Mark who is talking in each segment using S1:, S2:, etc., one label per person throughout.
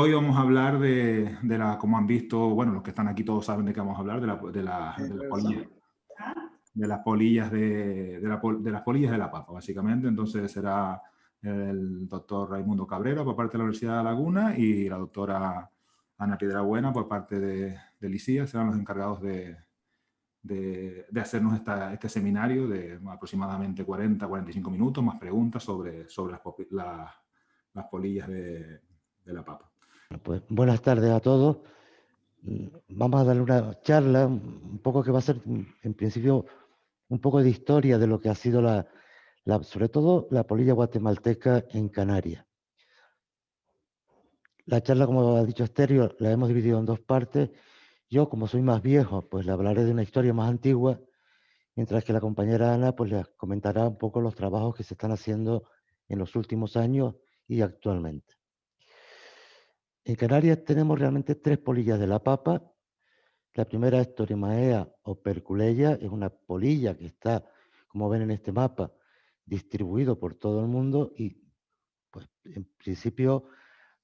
S1: hoy vamos a hablar como han visto, bueno, los que están aquí todos saben de qué vamos a hablar, de las polillas de las polillas de la papa, básicamente. Entonces será el doctor Raimundo Cabrera por parte de la Universidad de La Laguna y la doctora Ana Piedrabuena por parte de ICIA, serán los encargados de hacernos este seminario de aproximadamente 40-45 minutos, más preguntas sobre las polillas de la papa.
S2: Pues buenas tardes a todos. Vamos a darle una charla, un poco que va a ser, en principio, un poco de historia de lo que ha sido sobre todo la polilla guatemalteca en Canarias. La charla, como ha dicho Asterio, la hemos dividido en dos partes. Yo, como soy más viejo, pues le hablaré de una historia más antigua, mientras que la compañera Ana pues les comentará un poco los trabajos que se están haciendo en los últimos años y actualmente. En Canarias tenemos realmente tres polillas de la papa. La primera es Torimaea operculeia, es una polilla que está, como ven en este mapa, distribuido por todo el mundo y, pues, en principio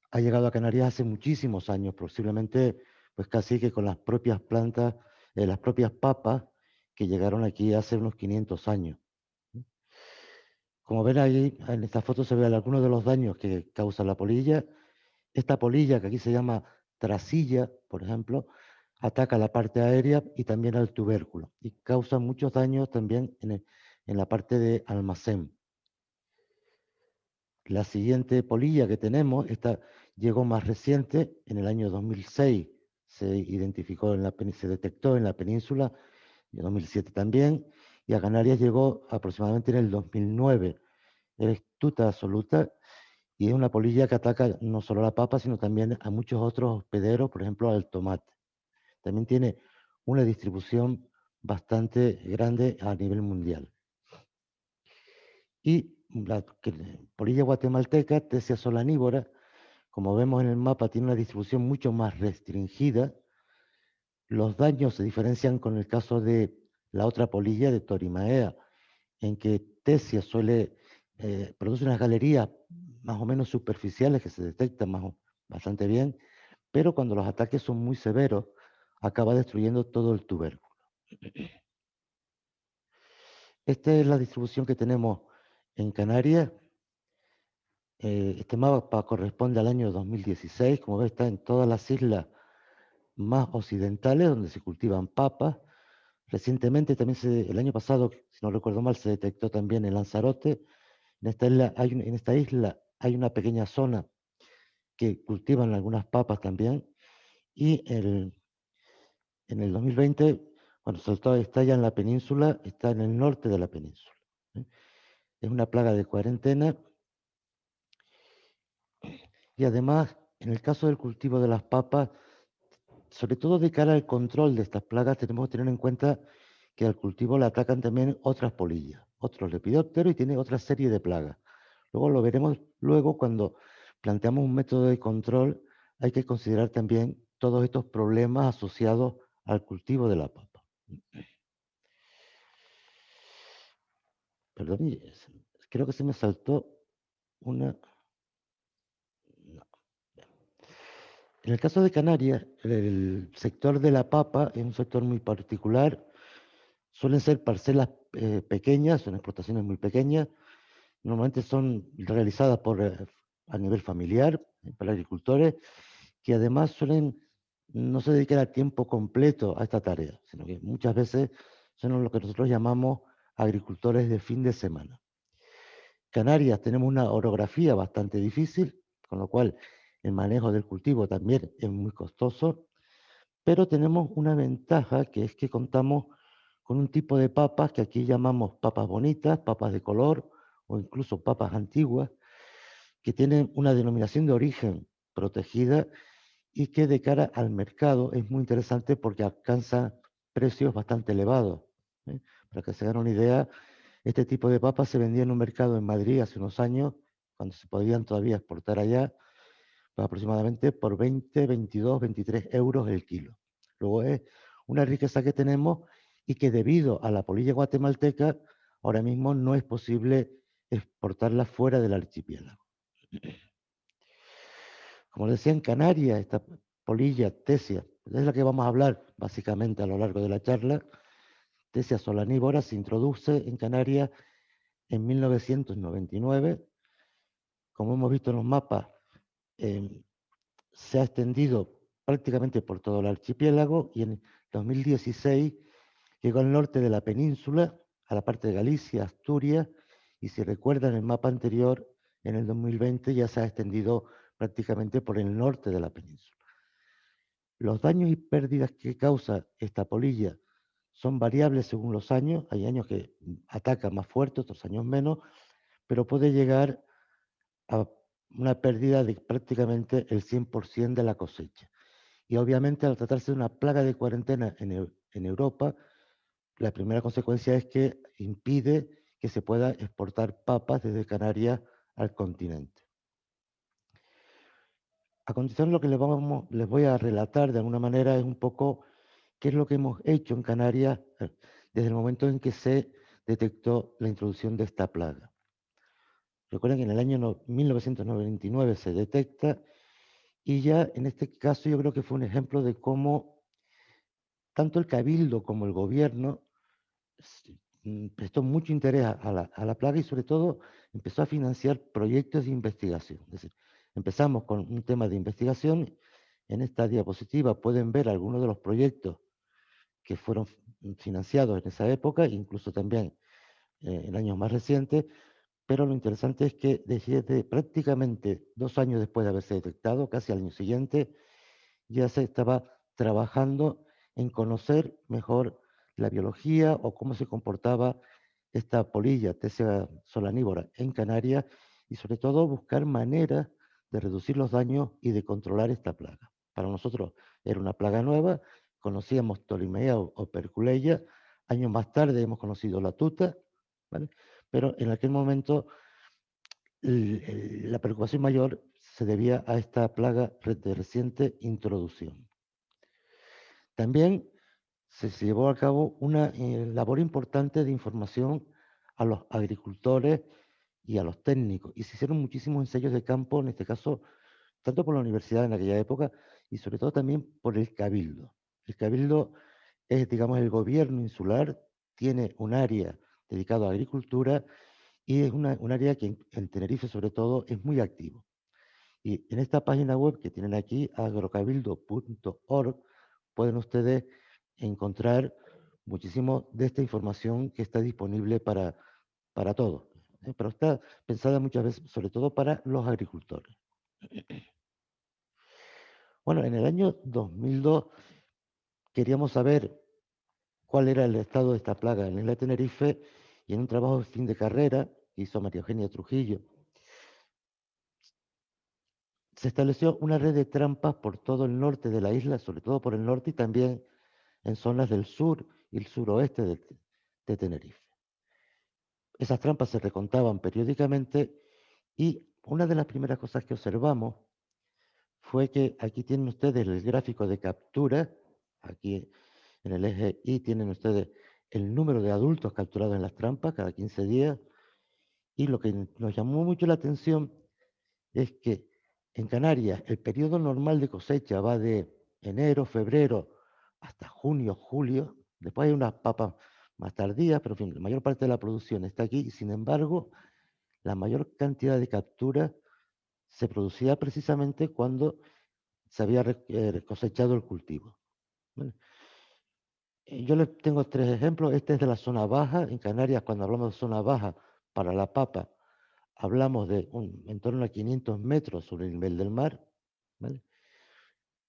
S2: ha llegado a Canarias hace muchísimos años, posiblemente, pues casi que con las propias plantas, las propias papas que llegaron aquí hace unos 500 años. Como ven ahí, en esta foto se ven algunos de los daños que causa la polilla. Esta polilla, que aquí se llama trasilla, por ejemplo, ataca la parte aérea y también al tubérculo y causa muchos daños también en la parte de almacén. La siguiente polilla que tenemos, esta llegó más reciente, en el año 2006 se identificó, se detectó en la península, en 2007 también, y a Canarias llegó aproximadamente en el 2009. Es tuta absoluta y es una polilla que ataca no solo a la papa, sino también a muchos otros hospederos, por ejemplo al tomate. También tiene una distribución bastante grande a nivel mundial. Y la polilla guatemalteca, Tessia solanívora, como vemos en el mapa, tiene una distribución mucho más restringida. Los daños se diferencian con el caso de la otra polilla de Torimaea, en que Tessia produce unas galerías más o menos superficiales que se detectan bastante bien, pero cuando los ataques son muy severos, acaba destruyendo todo el tubérculo. Esta es la distribución que tenemos en Canarias. Este mapa corresponde al año 2016. Como ves, está en todas las islas más occidentales donde se cultivan papas. Recientemente, también el año pasado, si no recuerdo mal, se detectó también en Lanzarote. En esta isla hay una pequeña zona que cultivan algunas papas también. Y en el 2020, bueno, está ya en la península, está en el norte de la península. Es una plaga de cuarentena. Y además, en el caso del cultivo de las papas, sobre todo de cara al control de estas plagas, tenemos que tener en cuenta que al cultivo le atacan también otras polillas, otros lepidópteros y tiene otra serie de plagas. Luego lo veremos cuando planteamos un método de control, hay que considerar también todos estos problemas asociados al cultivo de la papa. Perdón, creo que se me saltó una... No. En el caso de Canarias, el sector de la papa es un sector muy particular. Suelen ser parcelas pequeñas, son explotaciones muy pequeñas. Normalmente son realizadas a nivel familiar, para agricultores, que además no se dedican a tiempo completo a esta tarea, sino que muchas veces son lo que nosotros llamamos agricultores de fin de semana. Canarias tenemos una orografía bastante difícil, con lo cual el manejo del cultivo también es muy costoso, pero tenemos una ventaja, que es que contamos con un tipo de papas que aquí llamamos papas bonitas, papas de color o incluso papas antiguas, que tienen una denominación de origen protegida y que de cara al mercado es muy interesante porque alcanza precios bastante elevados. Para que se hagan una idea, este tipo de papas se vendía en un mercado en Madrid hace unos años, cuando se podían todavía exportar allá, pues aproximadamente por 20, 22, 23 euros el kilo. Luego es una riqueza que tenemos y que debido a la polilla guatemalteca, ahora mismo no es posible exportarla fuera del archipiélago. Como decía, en Canarias, esta polilla tesia, es la que vamos a hablar básicamente a lo largo de la charla, Tesia solanívora, se introduce en Canarias en 1999. Como hemos visto en los mapas, eh, se ha extendido prácticamente por todo el archipiélago y en 2016 llegó al norte de la península, a la parte de Galicia, Asturias, y si recuerdan el mapa anterior, en el 2020 ya se ha extendido prácticamente por el norte de la península. Los daños y pérdidas que causa esta polilla son variables según los años. Hay años que ataca más fuerte, otros años menos, pero puede llegar a una pérdida de prácticamente el 100% de la cosecha. Y obviamente al tratarse de una plaga de cuarentena en Europa, la primera consecuencia es que impide que se pueda exportar papas desde Canarias al continente. A continuación lo que les voy a relatar de alguna manera es un poco qué es lo que hemos hecho en Canarias desde el momento en que se detectó la introducción de esta plaga. Recuerden que en el año 1999 se detecta y ya en este caso yo creo que fue un ejemplo de cómo tanto el Cabildo como el gobierno prestó mucho interés a la plaga y sobre todo empezó a financiar proyectos de investigación. Es decir, empezamos con un tema de investigación. En esta diapositiva pueden ver algunos de los proyectos que fueron financiados en esa época, incluso también en años más recientes, pero lo interesante es que desde prácticamente 2 años después de haberse detectado, casi al año siguiente, ya se estaba trabajando en conocer mejor la biología o cómo se comportaba esta polilla, Tesia solanívora, en Canarias y sobre todo buscar maneras de reducir los daños y de controlar esta plaga. Para nosotros era una plaga nueva, conocíamos Ptolemea o Perculeia, años más tarde hemos conocido la tuta, ¿vale? Pero en aquel momento la preocupación mayor se debía a esta plaga de reciente introducción. También se llevó a cabo una labor importante de información a los agricultores y a los técnicos, y se hicieron muchísimos ensayos de campo, en este caso, tanto por la universidad en aquella época, y sobre todo también por el Cabildo. El Cabildo es, digamos, el gobierno insular, tiene un área dedicado a agricultura, y es un área que en Tenerife, sobre todo, es muy activo. Y en esta página web que tienen aquí, agrocabildo.org, pueden ustedes encontrar muchísimo de esta información que está disponible para todos. Pero está pensada muchas veces, sobre todo para los agricultores. Bueno, en el año 2002 queríamos saber cuál era el estado de esta plaga en la isla de Tenerife y en un trabajo de fin de carrera que hizo María Eugenia Trujillo, se estableció una red de trampas por todo el norte de la isla, sobre todo por el norte y también en zonas del sur y el suroeste de Tenerife. Esas trampas se recontaban periódicamente y una de las primeras cosas que observamos fue que aquí tienen ustedes el gráfico de captura, aquí en el eje Y tienen ustedes el número de adultos capturados en las trampas cada 15 días, y lo que nos llamó mucho la atención es que en Canarias el periodo normal de cosecha va de enero, febrero, hasta junio, julio. Después hay unas papas más tardías, pero en fin, la mayor parte de la producción está aquí. Y sin embargo, la mayor cantidad de capturas se producía precisamente cuando se había cosechado el cultivo. ¿Vale? Yo les tengo 3 ejemplos. Este es de la zona baja. En Canarias, cuando hablamos de zona baja para la papa, hablamos de en torno a 500 metros sobre el nivel del mar, ¿vale?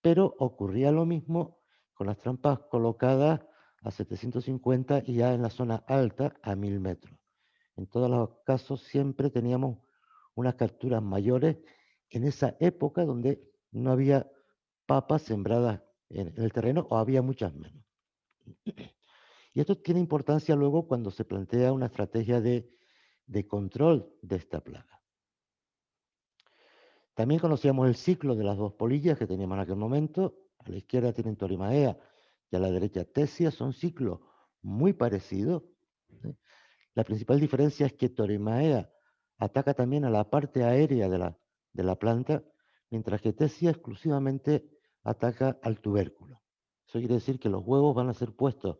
S2: Pero ocurría lo mismo con las trampas colocadas a 750 y ya en la zona alta a 1000 metros. En todos los casos siempre teníamos unas capturas mayores en esa época donde no había papas sembradas en el terreno o había muchas menos. Y esto tiene importancia luego cuando se plantea una estrategia de control de esta plaga. También conocíamos el ciclo de las 2 polillas que teníamos en aquel momento. A la izquierda tienen Torimaea y a la derecha Tesia. Son ciclos muy parecidos. La principal diferencia es que Torimaea ataca también a la parte aérea de la planta, mientras que Tesia exclusivamente ataca al tubérculo. Eso quiere decir que los huevos van a ser puestos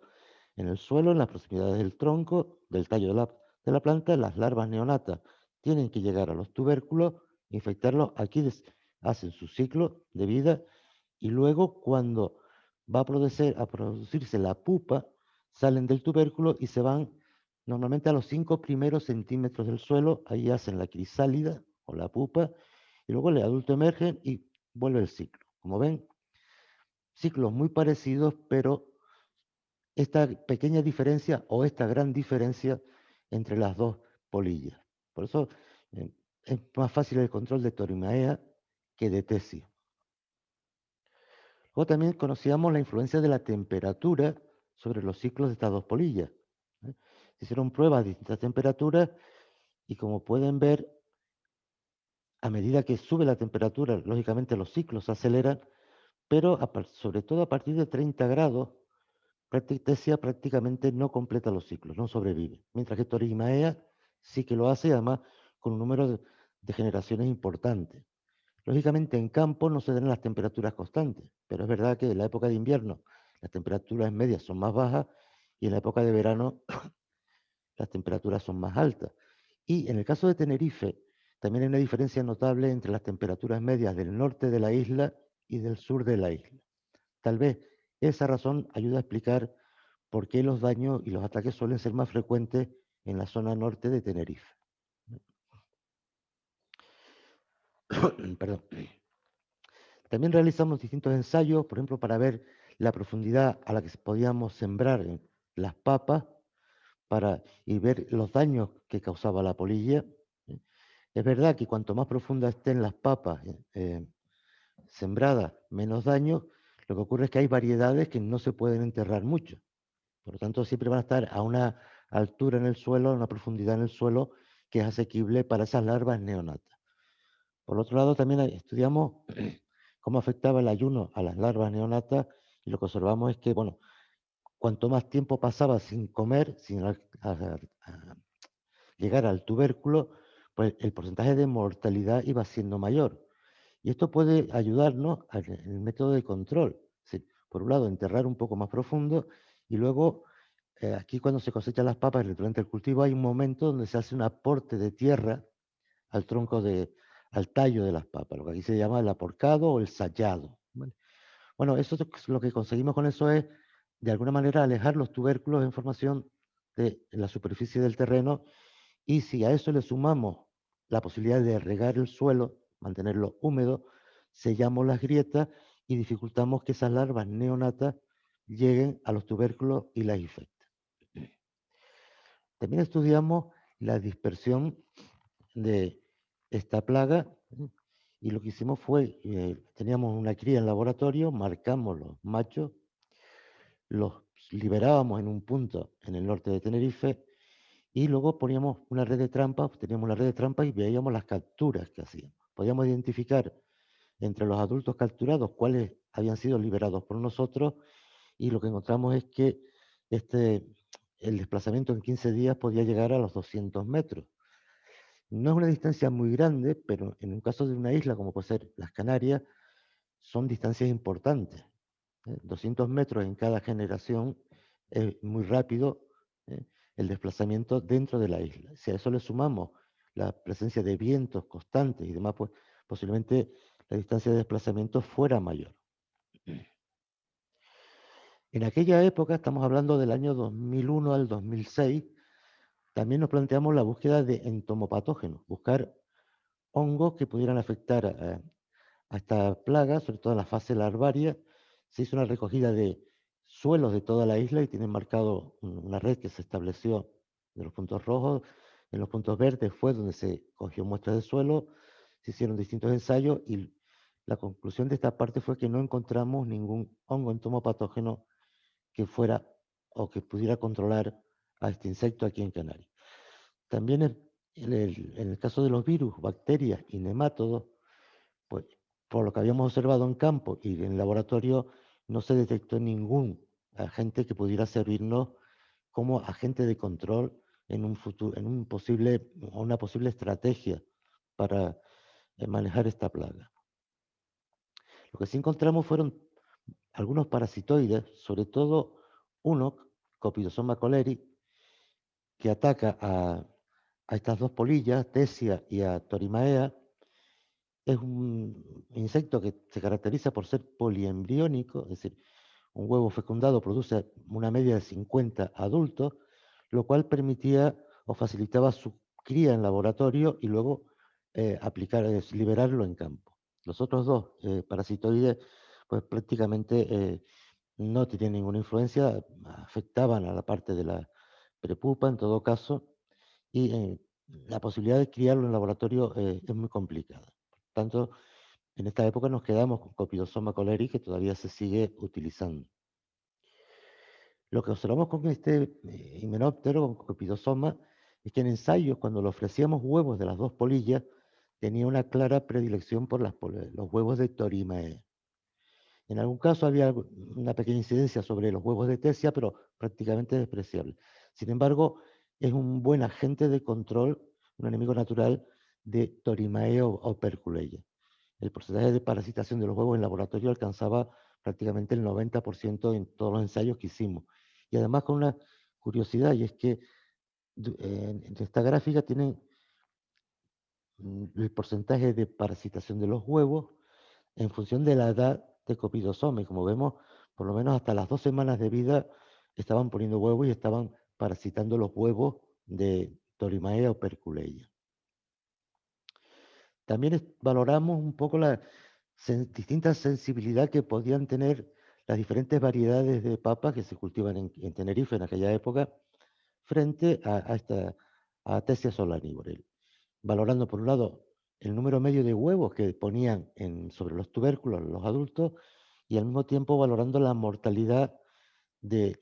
S2: en el suelo, en las proximidades del tronco, del tallo de la planta. Las larvas neonatas tienen que llegar a los tubérculos, infectarlos. Aquí hacen su ciclo de vida y luego cuando va a producirse la pupa, salen del tubérculo y se van normalmente a los 5 primeros centímetros del suelo. Ahí hacen la crisálida o la pupa y luego el adulto emerge y vuelve el ciclo. Como ven, ciclos muy parecidos, pero esta pequeña diferencia o esta gran diferencia entre las dos polillas. Por eso eh, es más fácil el control de Torimaea que de Tessia. Luego también conocíamos la influencia de la temperatura sobre los ciclos de estas dos polillas. ¿eh? Se hicieron pruebas a distintas temperaturas y como pueden ver, a medida que sube la temperatura, lógicamente los ciclos se aceleran, pero sobre todo a partir de 30 grados, Tessia prácticamente no completa los ciclos, no sobrevive. Mientras que Torimaea sí que lo hace, además con un número de generaciones importante. Lógicamente en campo no se dan las temperaturas constantes, pero es verdad que en la época de invierno las temperaturas medias son más bajas y en la época de verano las temperaturas son más altas. Y en el caso de Tenerife, también hay una diferencia notable entre las temperaturas medias del norte de la isla y del sur de la isla. Tal vez esa razón ayuda a explicar por qué los daños y los ataques suelen ser más frecuentes en la zona norte de Tenerife. Perdón. También realizamos distintos ensayos, por ejemplo, para ver la profundidad a la que podíamos sembrar las papas y ver los daños que causaba la polilla. Es verdad que cuanto más profundas estén las papas sembradas, menos daño. Lo que ocurre es que hay variedades que no se pueden enterrar mucho. Por lo tanto, siempre van a estar a una altura en el suelo, a una profundidad en el suelo que es asequible para esas larvas neonatas. Por otro lado, también estudiamos cómo afectaba el ayuno a las larvas neonatas y lo que observamos es que, bueno, cuanto más tiempo pasaba sin comer, sin llegar al tubérculo, pues el porcentaje de mortalidad iba siendo mayor. Y esto puede ayudarnos en el método de control. ¿Sí? Por un lado, enterrar un poco más profundo y luego, aquí cuando se cosechan las papas durante el cultivo, hay un momento donde se hace un aporte de tierra al al tallo de las papas, lo que aquí se llama el aporcado o el sayado. ¿Vale? Bueno, eso es lo que conseguimos con eso es, de alguna manera, alejar los tubérculos en formación de la superficie del terreno y si a eso le sumamos la posibilidad de regar el suelo, mantenerlo húmedo, sellamos las grietas y dificultamos que esas larvas neonatas lleguen a los tubérculos y las infecten. También estudiamos la dispersión de esta plaga y lo que hicimos fue, teníamos una cría en laboratorio, marcamos los machos, los liberábamos en un punto en el norte de Tenerife y luego poníamos una red de trampas, teníamos una red de trampas y veíamos las capturas que hacían. Podíamos identificar entre los adultos capturados cuáles habían sido liberados por nosotros y lo que encontramos es que el desplazamiento en 15 días podía llegar a los 200 metros. No es una distancia muy grande, pero en un caso de una isla como puede ser las Canarias, son distancias importantes. 200 metros en cada generación es muy rápido el desplazamiento dentro de la isla. Si a eso le sumamos la presencia de vientos constantes y demás, pues posiblemente la distancia de desplazamiento fuera mayor. En aquella época, estamos hablando del año 2001 al 2006, también nos planteamos la búsqueda de entomopatógenos, buscar hongos que pudieran afectar a esta plaga, sobre todo en la fase larvaria. Se hizo una recogida de suelos de toda la isla y tienen marcado una red que se estableció de los puntos rojos. En los puntos verdes fue donde se cogió muestras de suelo, se hicieron distintos ensayos y la conclusión de esta parte fue que no encontramos ningún hongo entomopatógeno que fuera o que pudiera controlar a este insecto aquí en Canarias. También en el caso de los virus, bacterias y nemátodos, pues por lo que habíamos observado en campo y en laboratorio, no se detectó ningún agente que pudiera servirnos como agente de control en un futuro, una posible estrategia para manejar esta plaga. Lo que sí encontramos fueron algunos parasitoides, sobre todo uno, Copidosoma coleri, que ataca a estas dos polillas, Tesia y a Torimaea. Es un insecto que se caracteriza por ser poliembriónico, es decir, un huevo fecundado produce una media de 50 adultos, lo cual permitía o facilitaba su cría en laboratorio y luego liberarlo en campo. Los otros dos parasitoides, pues prácticamente no tenían ninguna influencia, afectaban a la parte de la prepupa en todo caso, y la posibilidad de criarlo en laboratorio es muy complicada. Por tanto, en esta época nos quedamos con Copidosoma coleri, que todavía se sigue utilizando. Lo que observamos con este himenóptero, con Copidosoma, es que en ensayos, cuando le ofrecíamos huevos de las dos polillas, tenía una clara predilección por los huevos de Torimae. En algún caso había una pequeña incidencia sobre los huevos de Tesia, pero prácticamente despreciable. Sin embargo, es un buen agente de control, un enemigo natural de Torimae o Operculeia. El porcentaje de parasitación de los huevos en laboratorio alcanzaba prácticamente el 90% en todos los ensayos que hicimos. Y además con una curiosidad, y es que en esta gráfica tienen el porcentaje de parasitación de los huevos en función de la edad de Copidosoma. Y como vemos, por lo menos hasta las 2 semanas de vida estaban poniendo huevos y estaban parasitando los huevos de Torimaea o Perculeia. También valoramos un poco la distinta sensibilidad que podían tener las diferentes variedades de papas que se cultivan en Tenerife en aquella época frente a Tesia solanivore, valorando por un lado el número medio de huevos que ponían sobre los tubérculos los adultos y al mismo tiempo valorando la mortalidad de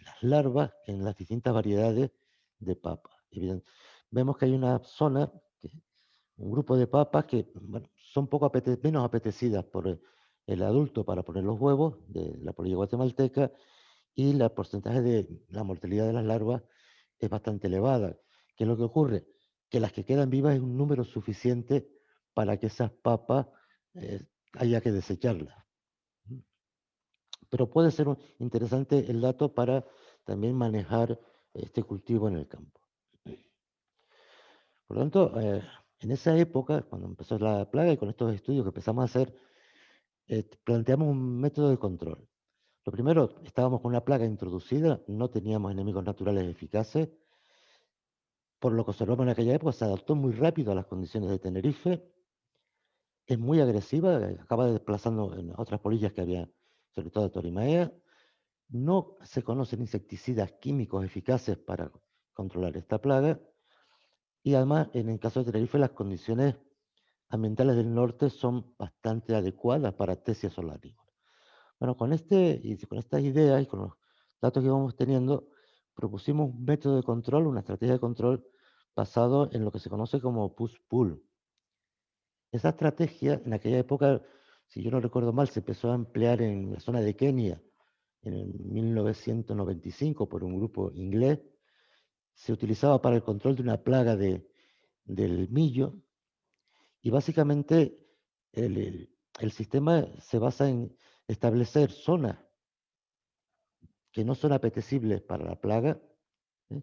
S2: las larvas en las distintas variedades de papa. Vemos que hay una zona, un grupo de papas que bueno, son menos apetecidas por el adulto para poner los huevos de la polilla guatemalteca y el porcentaje de la mortalidad de las larvas es bastante elevada. ¿Qué es lo que ocurre? Que las que quedan vivas es un número suficiente para que esas papas haya que desecharlas. Pero puede ser interesante el dato para también manejar este cultivo en el campo. Por lo tanto, en esa época, cuando empezó la plaga y con estos estudios que empezamos a hacer, planteamos un método de control. Lo primero, estábamos con una plaga introducida, no teníamos enemigos naturales eficaces. Por lo que observamos en aquella época, se adaptó muy rápido a las condiciones de Tenerife. Es muy agresiva, acaba desplazando en otras polillas que había, sobre todo Torimaea. No se conocen insecticidas químicos eficaces para controlar esta plaga. Y además, en el caso de Tenerife, las condiciones ambientales del norte son bastante adecuadas para Tesia solanivore. Bueno, con estas ideas y con los datos que vamos teniendo, propusimos un método de control, una estrategia de control basado en lo que se conoce como push-pull. Esa estrategia, en aquella época, si yo no recuerdo mal, se empezó a emplear en la zona de Kenia en el 1995 por un grupo inglés. Se utilizaba para el control de una plaga del millo y básicamente el sistema se basa en establecer zonas que no son apetecibles para la plaga. ¿eh?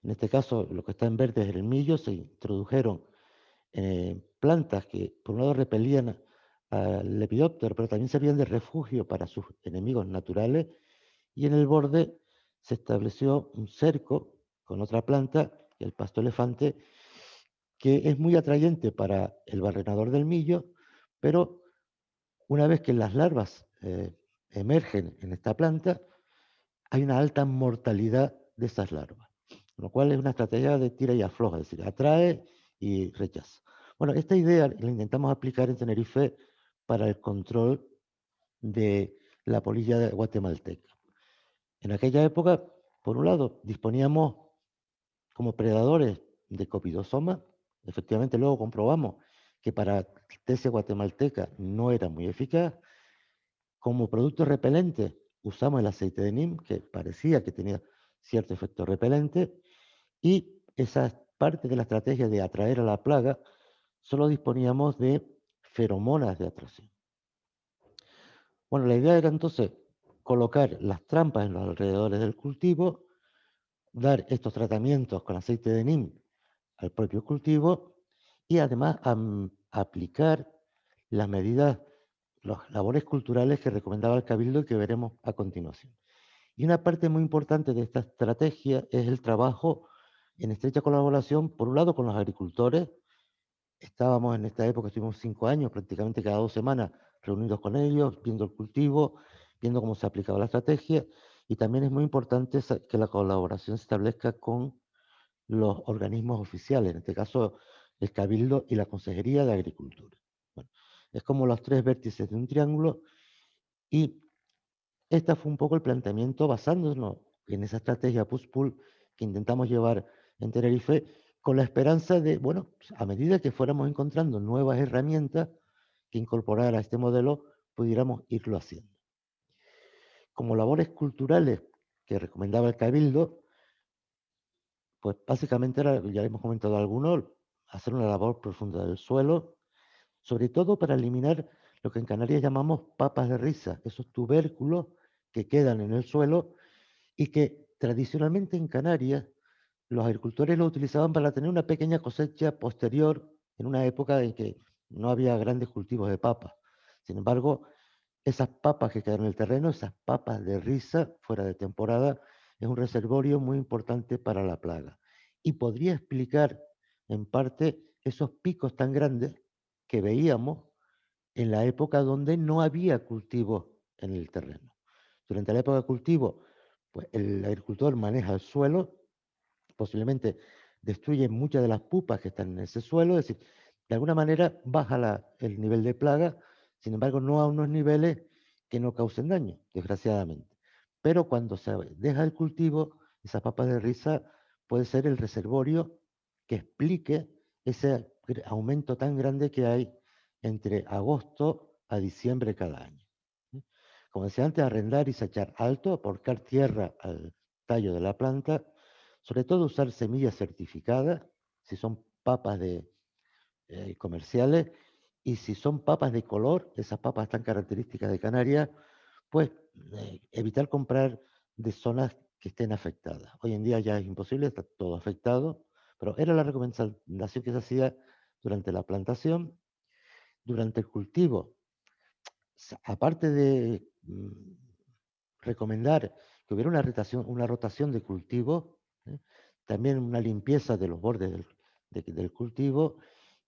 S2: En este caso, lo que está en verde es el millo. Se introdujeron plantas que, por un lado, repelían al lepidóptero, pero también servían de refugio para sus enemigos naturales. Y en el borde se estableció un cerco con otra planta, el pasto elefante, que es muy atrayente para el barrenador del millo, pero una vez que las larvas emergen en esta planta, hay una alta mortalidad de esas larvas, lo cual es una estrategia de tira y afloja, es decir, atrae y rechaza. Bueno, esta idea la intentamos aplicar en Tenerife para el control de la polilla guatemalteca. En aquella época, por un lado, disponíamos como predadores de Copidosoma. Efectivamente, luego comprobamos que para Tesia guatemalteca no era muy eficaz. Como producto repelente, usamos el aceite de neem, que parecía que tenía cierto efecto repelente, y esa parte de la estrategia de atraer a la plaga, solo disponíamos de feromonas de atracción. Bueno, la idea era entonces colocar las trampas en los alrededores del cultivo, dar estos tratamientos con aceite de neem al propio cultivo y además aplicar las medidas, las labores culturales que recomendaba el Cabildo y que veremos a continuación. Y una parte muy importante de esta estrategia es el trabajo en estrecha colaboración, por un lado, con los agricultores. Estábamos en esta época, estuvimos 5 años, prácticamente cada 2 semanas, reunidos con ellos, viendo el cultivo, viendo cómo se aplicaba la estrategia. Y también es muy importante que la colaboración se establezca con los organismos oficiales, en este caso el Cabildo y la Consejería de Agricultura. Bueno, es como los 3 vértices de un triángulo y este fue un poco el planteamiento basándonos en esa estrategia push-pull que intentamos llevar en Tenerife con la esperanza de, bueno, a medida que fuéramos encontrando nuevas herramientas que incorporar a este modelo, pudiéramos irlo haciendo. Como labores culturales que recomendaba el Cabildo, pues básicamente era, ya hemos comentado algunos, hacer una labor profunda del suelo, sobre todo para eliminar lo que en Canarias llamamos papas de risa, esos tubérculos que quedan en el suelo y que tradicionalmente en Canarias los agricultores lo utilizaban para tener una pequeña cosecha posterior en una época en que no había grandes cultivos de papas. Sin embargo, esas papas que quedan en el terreno, esas papas de risa fuera de temporada, es un reservorio muy importante para la plaga. Y podría explicar en parte esos picos tan grandes que veíamos en la época donde no había cultivo en el terreno. Durante la época de cultivo, pues el agricultor maneja el suelo, posiblemente destruye muchas de las pupas que están en ese suelo, es decir, de alguna manera baja el nivel de plaga, sin embargo no a unos niveles que no causen daño, desgraciadamente. Pero cuando se deja el cultivo, esas papas de risa puede ser el reservorio que explique ese aumento tan grande que hay entre agosto a diciembre cada año. Como decía antes, arrendar y sachar alto, aportar tierra al tallo de la planta, sobre todo usar semillas certificadas, si son papas comerciales, y si son papas de color, esas papas tan características de Canarias, pues evitar comprar de zonas que estén afectadas. Hoy en día ya es imposible, está todo afectado, pero era la recomendación que se hacía durante la plantación, durante el cultivo. Aparte de recomendar que hubiera una rotación de cultivo, ¿eh? También una limpieza de los bordes del cultivo,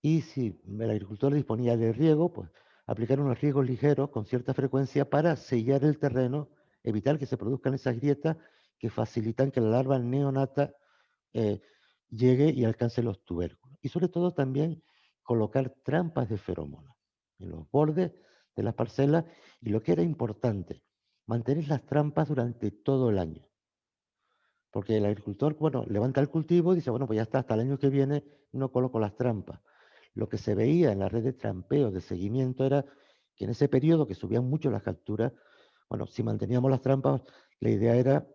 S2: y si el agricultor disponía de riego, pues aplicar unos riegos ligeros con cierta frecuencia para sellar el terreno, evitar que se produzcan esas grietas que facilitan que la larva neonata eh, llegue y alcance los tubérculos. Y sobre todo también colocar trampas de feromonas en los bordes de las parcelas, y lo que era importante, mantener las trampas durante todo el año. Porque el agricultor, bueno, levanta el cultivo y dice, bueno, pues ya está, hasta el año que viene no coloco las trampas. Lo que se veía en la red de trampeo, de seguimiento, era que en ese periodo que subían mucho las capturas, bueno, si manteníamos las trampas, la idea era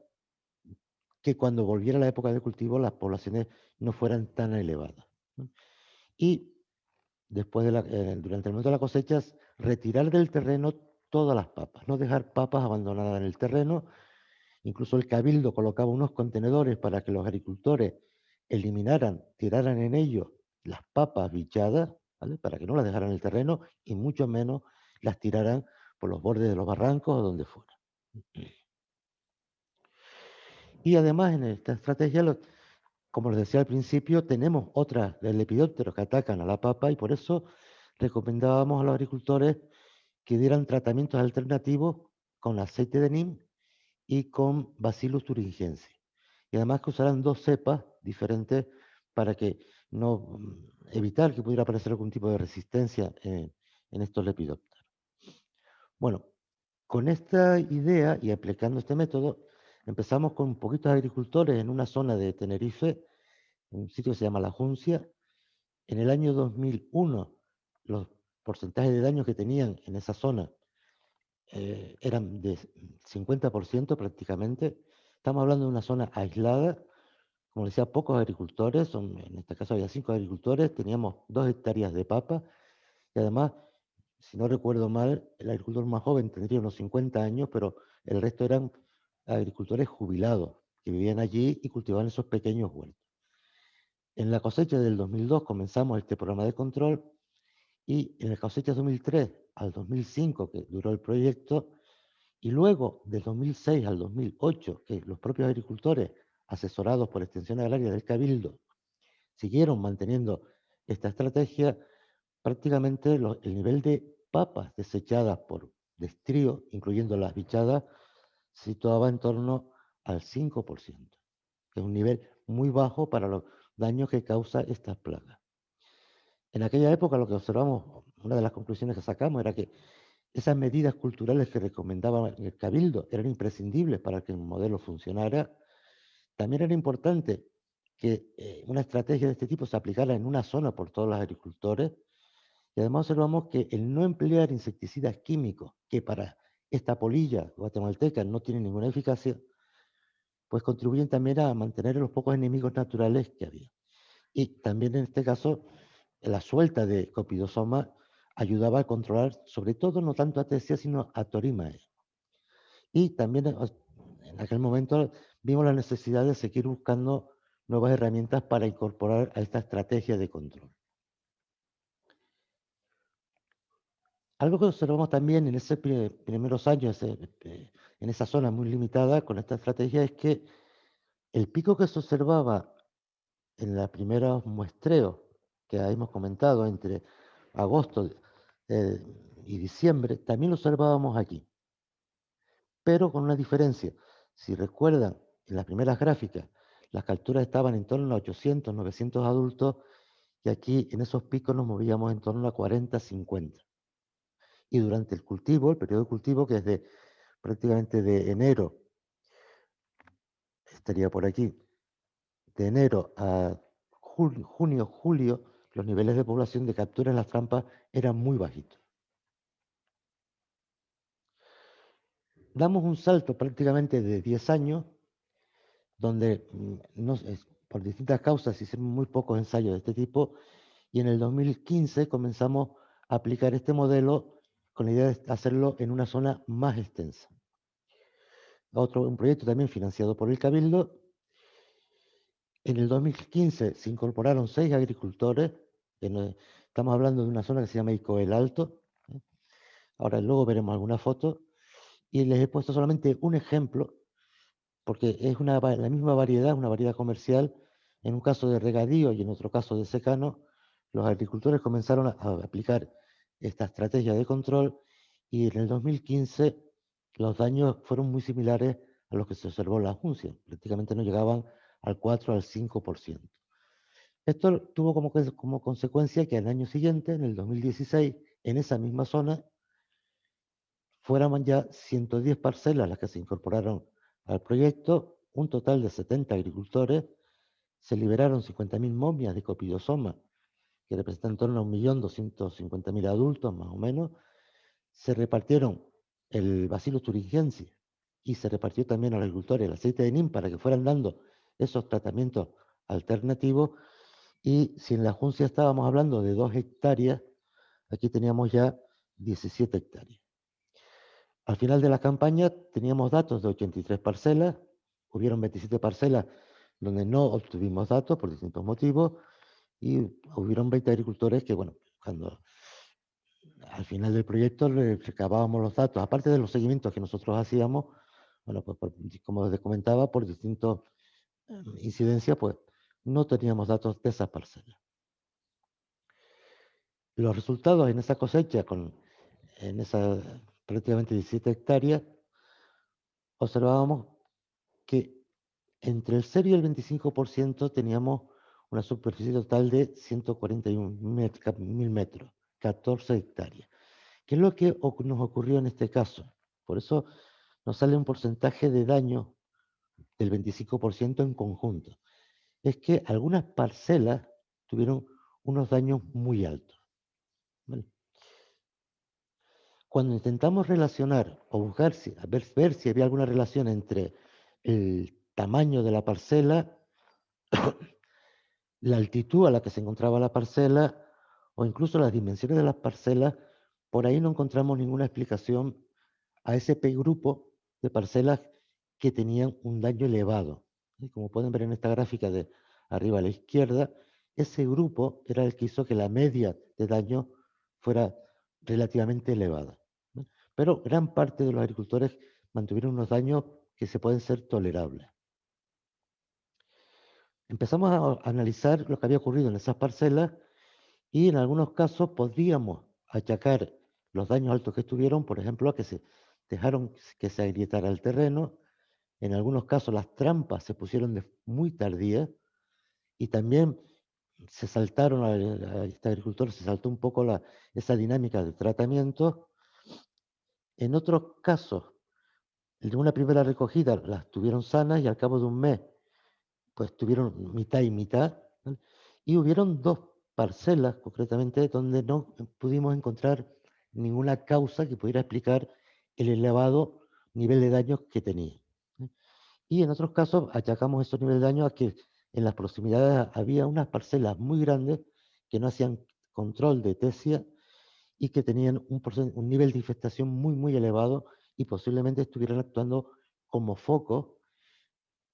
S2: que cuando volviera la época de cultivo las poblaciones no fueran tan elevadas, ¿no? Y después durante el momento de las cosechas, retirar del terreno todas las papas, no dejar papas abandonadas en el terreno. Incluso el Cabildo colocaba unos contenedores para que los agricultores eliminaran, tiraran en ellos las papas bichadas, ¿vale? Para que no las dejaran en el terreno y mucho menos las tiraran por los bordes de los barrancos o donde fuera. Y además en esta estrategia, como les decía al principio, tenemos otras del lepidóptero que atacan a la papa, y por eso recomendábamos a los agricultores que dieran tratamientos alternativos con aceite de neem y con Bacillus thuringiensis. Y además que usaran 2 cepas diferentes para que no evitar que pudiera aparecer algún tipo de resistencia en estos lepidópteros. Bueno, con esta idea y aplicando este método, empezamos con poquitos agricultores en una zona de Tenerife, en un sitio que se llama La Juncia. En el año 2001, los porcentajes de daño que tenían en esa zona eran de 50% prácticamente. Estamos hablando de una zona aislada, como decía, pocos agricultores, en este caso había 5 agricultores, teníamos 2 hectáreas de papa, y además si no recuerdo mal, el agricultor más joven tendría unos 50 años, pero el resto eran agricultores jubilados que vivían allí y cultivaban esos pequeños huertos. En la cosecha del 2002 comenzamos este programa de control y en la cosecha 2003 al 2005, que duró el proyecto, y luego del 2006 al 2008, que los propios agricultores, asesorados por Extensión Agraria del Cabildo, siguieron manteniendo esta estrategia, prácticamente el nivel de papas desechadas por destrío, incluyendo las bichadas, se situaba en torno al 5%, que es un nivel muy bajo para los daños que causa estas plagas. En aquella época lo que observamos, una de las conclusiones que sacamos era que esas medidas culturales que recomendaba el Cabildo eran imprescindibles para que el modelo funcionara. También era importante que una estrategia de este tipo se aplicara en una zona por todos los agricultores. Y además observamos que el no emplear insecticidas químicos, que para esta polilla guatemalteca no tienen ninguna eficacia, pues contribuyen también a mantener los pocos enemigos naturales que había. Y también en este caso, la suelta de Copidosoma ayudaba a controlar, sobre todo, no tanto a Tesia, sino a Torimae. Y también en aquel momento vimos la necesidad de seguir buscando nuevas herramientas para incorporar a esta estrategia de control. Algo que observamos también en esos primeros años, en esa zona muy limitada con esta estrategia, es que el pico que se observaba en los primeros muestreos que hemos comentado entre agosto eh, y diciembre, también lo observábamos aquí, pero con una diferencia. Si recuerdan, en las primeras gráficas, las capturas estaban en torno a 800, 900 adultos, y aquí en esos picos nos movíamos en torno a 40, 50. Y durante el cultivo, el periodo de cultivo, que es de prácticamente de enero, estaría por aquí, de enero a junio, julio, los niveles de población de captura en las trampas eran muy bajitos. Damos un salto prácticamente de 10 años, donde por distintas causas hicimos muy pocos ensayos de este tipo, y en el 2015 comenzamos a aplicar este modelo con la idea de hacerlo en una zona más extensa. Un proyecto también financiado por el Cabildo. En el 2015 se incorporaron 6 agricultores, estamos hablando de una zona que se llama Ico el Alto. Ahora luego veremos alguna foto, y les he puesto solamente un ejemplo, porque es la misma variedad, una variedad comercial. En un caso de regadío y en otro caso de secano, los agricultores comenzaron a aplicar esta estrategia de control, y en el 2015 los daños fueron muy similares a los que se observó en la juncia, prácticamente no llegaban al 4 al 5%. Esto tuvo como consecuencia que al año siguiente, en el 2016, en esa misma zona, fueran ya 110 parcelas las que se incorporaron al proyecto, un total de 70 agricultores, se liberaron 50.000 momias de Copiosoma, que representan en torno a 1.250.000 adultos más o menos, se repartieron el Bacillus thuringiensis y se repartió también a los agricultores el aceite de NIM para que fueran dando esos tratamientos alternativos. Y si en la juncia estábamos hablando de 2 hectáreas, aquí teníamos ya 17 hectáreas. Al final de la campaña teníamos datos de 83 parcelas, hubieron 27 parcelas donde no obtuvimos datos por distintos motivos, y hubieron 20 agricultores que, bueno, cuando al final del proyecto recabábamos los datos, aparte de los seguimientos que nosotros hacíamos, bueno, pues como les comentaba, por distintas incidencias, pues no teníamos datos de esas parcelas. Los resultados en esa cosecha, en esas prácticamente 17 hectáreas, observábamos que entre el 0 y el 25% teníamos una superficie total de 141.000 metros, 14 hectáreas. ¿Qué es lo que nos ocurrió en este caso? Por eso nos sale un porcentaje de daño del 25% en conjunto. Es que algunas parcelas tuvieron unos daños muy altos. ¿Vale? Cuando intentamos relacionar o buscar, ver si había alguna relación entre el tamaño de la parcela, la altitud a la que se encontraba la parcela, o incluso las dimensiones de las parcelas, por ahí no encontramos ninguna explicación a ese grupo de parcelas que tenían un daño elevado. Y como pueden ver en esta gráfica de arriba a la izquierda, ese grupo era el que hizo que la media de daño fuera relativamente elevada. Pero gran parte de los agricultores mantuvieron unos daños que se pueden ser tolerables. Empezamos a analizar lo que había ocurrido en esas parcelas y en algunos casos podríamos achacar los daños altos que tuvieron, por ejemplo, a que se dejaron que se agrietara el terreno. En algunos casos las trampas se pusieron muy tardías y también se saltaron, a este agricultor se saltó un poco esa dinámica de tratamiento. En otros casos, de una primera recogida las tuvieron sanas y al cabo de un mes, pues tuvieron mitad y mitad, ¿no? Y hubieron dos parcelas, concretamente, donde no pudimos encontrar ninguna causa que pudiera explicar el elevado nivel de daños que tenía. Y en otros casos achacamos esos niveles de daño a que en las proximidades había unas parcelas muy grandes que no hacían control de tesia y que tenían un nivel de infestación muy, muy elevado y posiblemente estuvieran actuando como focos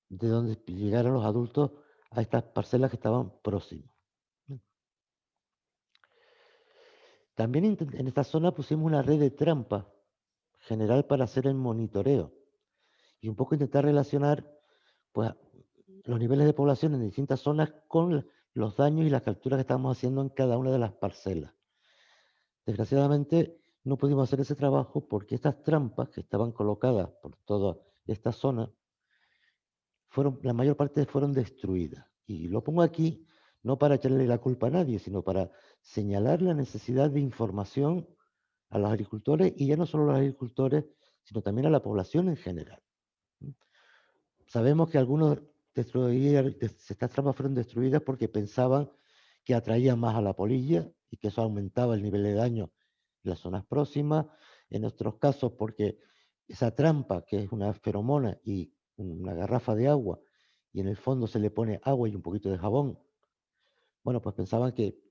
S2: de donde llegaron los adultos a estas parcelas que estaban próximas. También en esta zona pusimos una red de trampa general para hacer el monitoreo y un poco intentar relacionar pues, los niveles de población en distintas zonas con los daños y las capturas que estábamos haciendo en cada una de las parcelas. Desgraciadamente no pudimos hacer ese trabajo porque estas trampas que estaban colocadas por toda esta zona, la mayor parte fueron destruidas. Y lo pongo aquí no para echarle la culpa a nadie, sino para señalar la necesidad de información a los agricultores, y ya no solo a los agricultores, sino también a la población en general. Sabemos que algunos estas trampas fueron destruidas porque pensaban que atraían más a la polilla y que eso aumentaba el nivel de daño en las zonas próximas. En otros casos porque esa trampa, que es una feromona y una garrafa de agua, y en el fondo se le pone agua y un poquito de jabón, bueno, pues pensaban que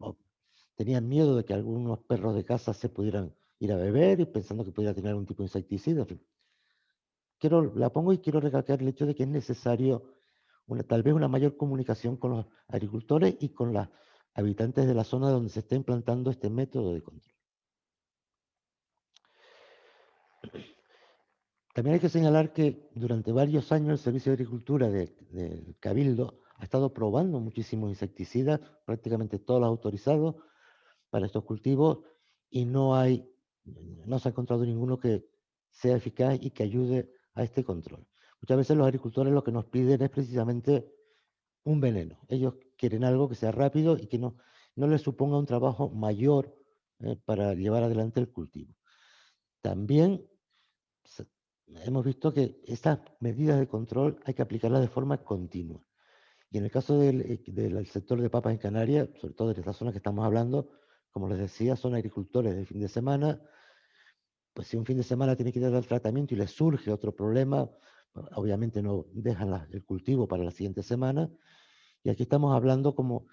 S2: tenían miedo de que algunos perros de caza se pudieran ir a beber y pensando que pudiera tener algún tipo de insecticida. En fin. La pongo y quiero recalcar el hecho de que es necesario tal vez una mayor comunicación con los agricultores y con los habitantes de la zona donde se está implantando este método de control. También hay que señalar que durante varios años el Servicio de Agricultura del Cabildo ha estado probando muchísimos insecticidas, prácticamente todos los autorizados para estos cultivos, y no se ha encontrado ninguno que sea eficaz y que ayude a este control. Muchas veces los agricultores lo que nos piden es precisamente un veneno. Ellos quieren algo que sea rápido y que no les suponga un trabajo mayor para llevar adelante el cultivo. También hemos visto que estas medidas de control hay que aplicarlas de forma continua. Y en el caso del sector de papas en Canarias, sobre todo en esta zona que estamos hablando, como les decía, son agricultores de fin de semana. Pues si un fin de semana tiene que ir al tratamiento y les surge otro problema, obviamente no dejan el cultivo para la siguiente semana. Y aquí estamos hablando como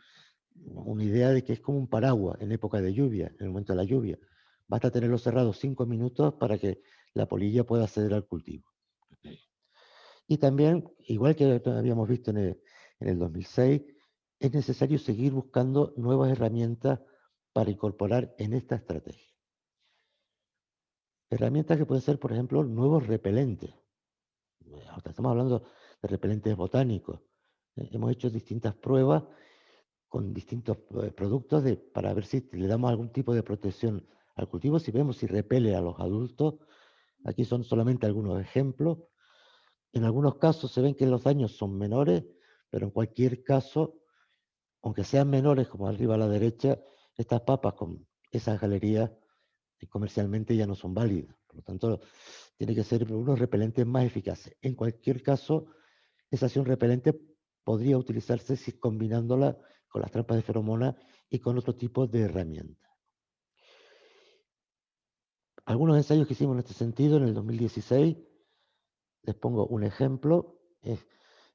S2: una idea de que es como un paraguas en época de lluvia, en el momento de la lluvia. Basta tenerlo cerrado 5 minutos para que la polilla pueda acceder al cultivo. Y también, igual que habíamos visto en el 2006, es necesario seguir buscando nuevas herramientas para incorporar en esta estrategia. Herramientas que pueden ser, por ejemplo, nuevos repelentes. Estamos hablando de repelentes botánicos. Hemos hecho distintas pruebas con distintos productos para ver si le damos algún tipo de protección al cultivo, si vemos si repele a los adultos. Aquí son solamente algunos ejemplos. En algunos casos se ven que los daños son menores, pero en cualquier caso, aunque sean menores, como arriba a la derecha, estas papas con esas galerías comercialmente ya no son válidas. Por lo tanto, tiene que ser unos repelentes más eficaces. En cualquier caso, esa acción repelente podría utilizarse si combinándola con las trampas de feromona y con otro tipo de herramientas. Algunos ensayos que hicimos en este sentido en el 2016, les pongo un ejemplo. En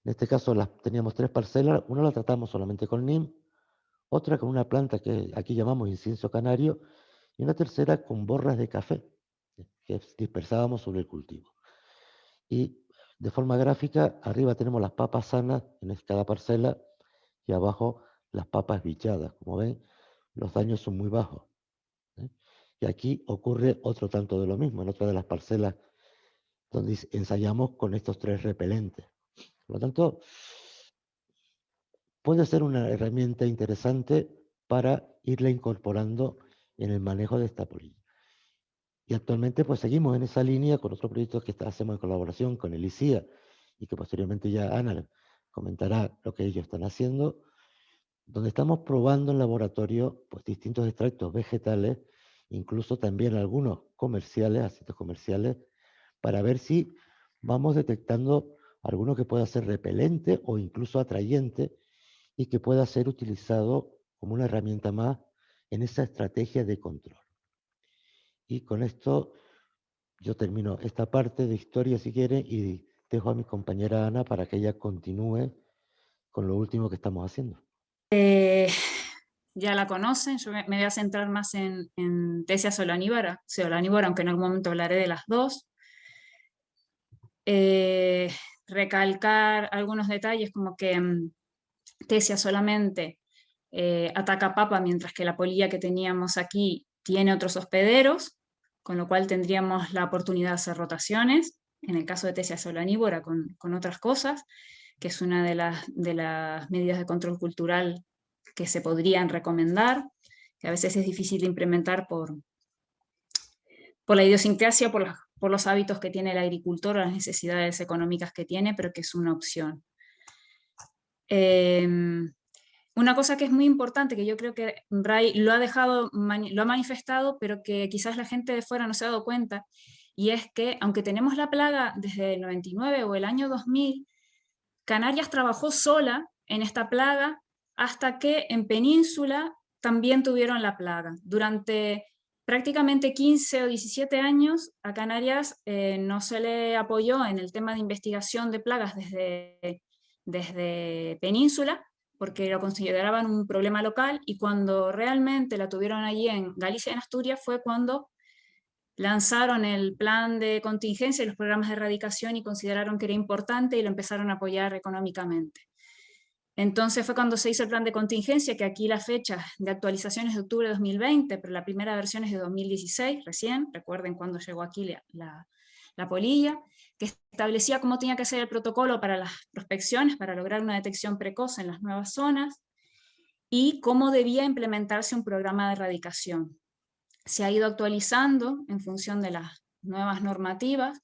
S2: este caso teníamos 3 parcelas, una la tratamos solamente con NIM, otra con una planta que aquí llamamos incienso canario, y una tercera con borras de café que dispersábamos sobre el cultivo. Y de forma gráfica, arriba tenemos las papas sanas en cada parcela y abajo las papas bichadas. Como ven, los daños son muy bajos, ¿eh? Y aquí ocurre otro tanto de lo mismo, en otra de las parcelas donde ensayamos con estos 3 repelentes. Por lo tanto, puede ser una herramienta interesante para irla incorporando en el manejo de esta polilla. Y actualmente pues seguimos en esa línea con otros proyectos que hacemos en colaboración con el ICIA y que posteriormente ya Ana comentará lo que ellos están haciendo, donde estamos probando en laboratorio pues, distintos extractos vegetales, incluso también algunos comerciales, aceites comerciales, para ver si vamos detectando alguno que pueda ser repelente o incluso atrayente y que pueda ser utilizado como una herramienta más en esa estrategia de control. Y con esto yo termino esta parte de historia, si quieren, y dejo a mi compañera Ana para que ella continúe con lo último que estamos haciendo.
S3: Ya la conocen, yo me voy a centrar más en Tessia solanívora, aunque en algún momento hablaré de las dos. Recalcar algunos detalles como que Tessia solamente ataca papa, mientras que la polilla que teníamos aquí tiene otros hospederos, con lo cual tendríamos la oportunidad de hacer rotaciones, en el caso de Tessia solanívora con otras cosas, que es una de las medidas de control cultural que se podrían recomendar, que a veces es difícil de implementar por la idiosincrasia, por los hábitos que tiene el agricultor, las necesidades económicas que tiene, pero que es una opción. Una cosa que es muy importante, que yo creo que Ray lo ha manifestado, pero que quizás la gente de fuera no se ha dado cuenta, y es que aunque tenemos la plaga desde el 99 o el año 2000, Canarias trabajó sola en esta plaga hasta que en Península también tuvieron la plaga. Durante prácticamente 15 o 17 años a Canarias no se le apoyó en el tema de investigación de plagas desde Península, porque lo consideraban un problema local, y cuando realmente la tuvieron allí en Galicia y en Asturias fue cuando lanzaron el plan de contingencia y los programas de erradicación y consideraron que era importante y lo empezaron a apoyar económicamente. Entonces fue cuando se hizo el plan de contingencia, que aquí la fecha de actualización es de octubre de 2020, pero la primera versión es de 2016, recién, recuerden cuando llegó aquí la polilla, que establecía cómo tenía que ser el protocolo para las prospecciones, para lograr una detección precoz en las nuevas zonas, y cómo debía implementarse un programa de erradicación. Se ha ido actualizando en función de las nuevas normativas,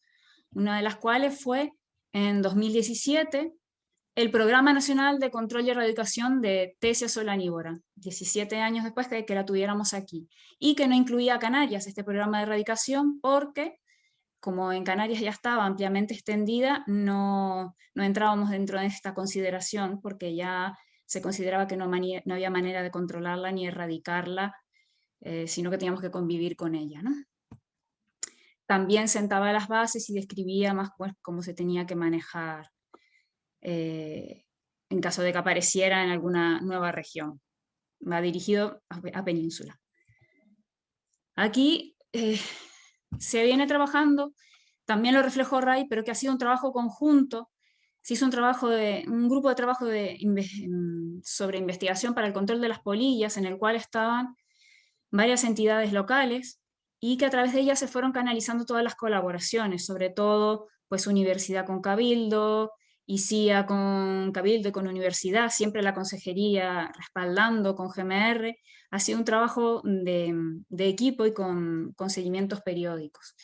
S3: una de las cuales fue en 2017 el Programa Nacional de Control y Erradicación de Tessia solanívora, 17 años después de que la tuviéramos aquí, y que no incluía a Canarias, este programa de erradicación, porque como en Canarias ya estaba ampliamente extendida, no entrábamos dentro de esta consideración, porque ya se consideraba que no había manera de controlarla ni erradicarla, sino que teníamos que convivir con ella, ¿no? También sentaba las bases y describía más pues, cómo se tenía que manejar en caso de que apareciera en alguna nueva región. Va dirigido a Península. Aquí se viene trabajando, también lo reflejó Ray, pero que ha sido un trabajo conjunto. Se hizo un grupo de trabajo sobre investigación para el control de las polillas, en el cual estaban varias entidades locales, y que a través de ellas se fueron canalizando todas las colaboraciones, sobre todo pues Universidad con Cabildo, ICIA con Cabildo y con Universidad, siempre la consejería respaldando con GMR. Ha sido un trabajo de equipo y con seguimientos periódicos.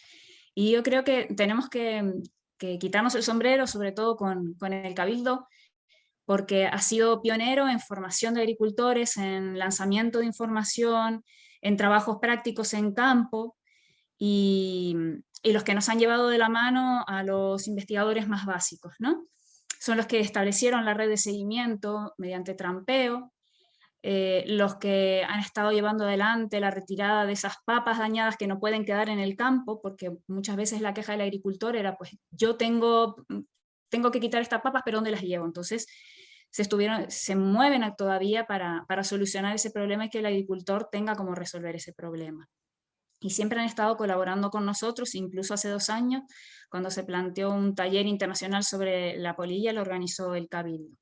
S3: Y yo creo que tenemos que quitarnos el sombrero, sobre todo con el Cabildo, porque ha sido pionero en formación de agricultores, en lanzamiento de información, en trabajos prácticos en campo, y los que nos han llevado de la mano a los investigadores más básicos, ¿no? Son los que establecieron la red de seguimiento mediante trampeo, los que han estado llevando adelante la retirada de esas papas dañadas que no pueden quedar en el campo, porque muchas veces la queja del agricultor era, pues yo tengo que quitar estas papas, pero ¿dónde las llevo? Entonces se mueven todavía para solucionar ese problema y que el agricultor tenga cómo resolver ese problema. y siempre han estado colaborando con nosotros, incluso hace 2 años, cuando se planteó un taller internacional sobre la polilla, lo organizó el Cabildo.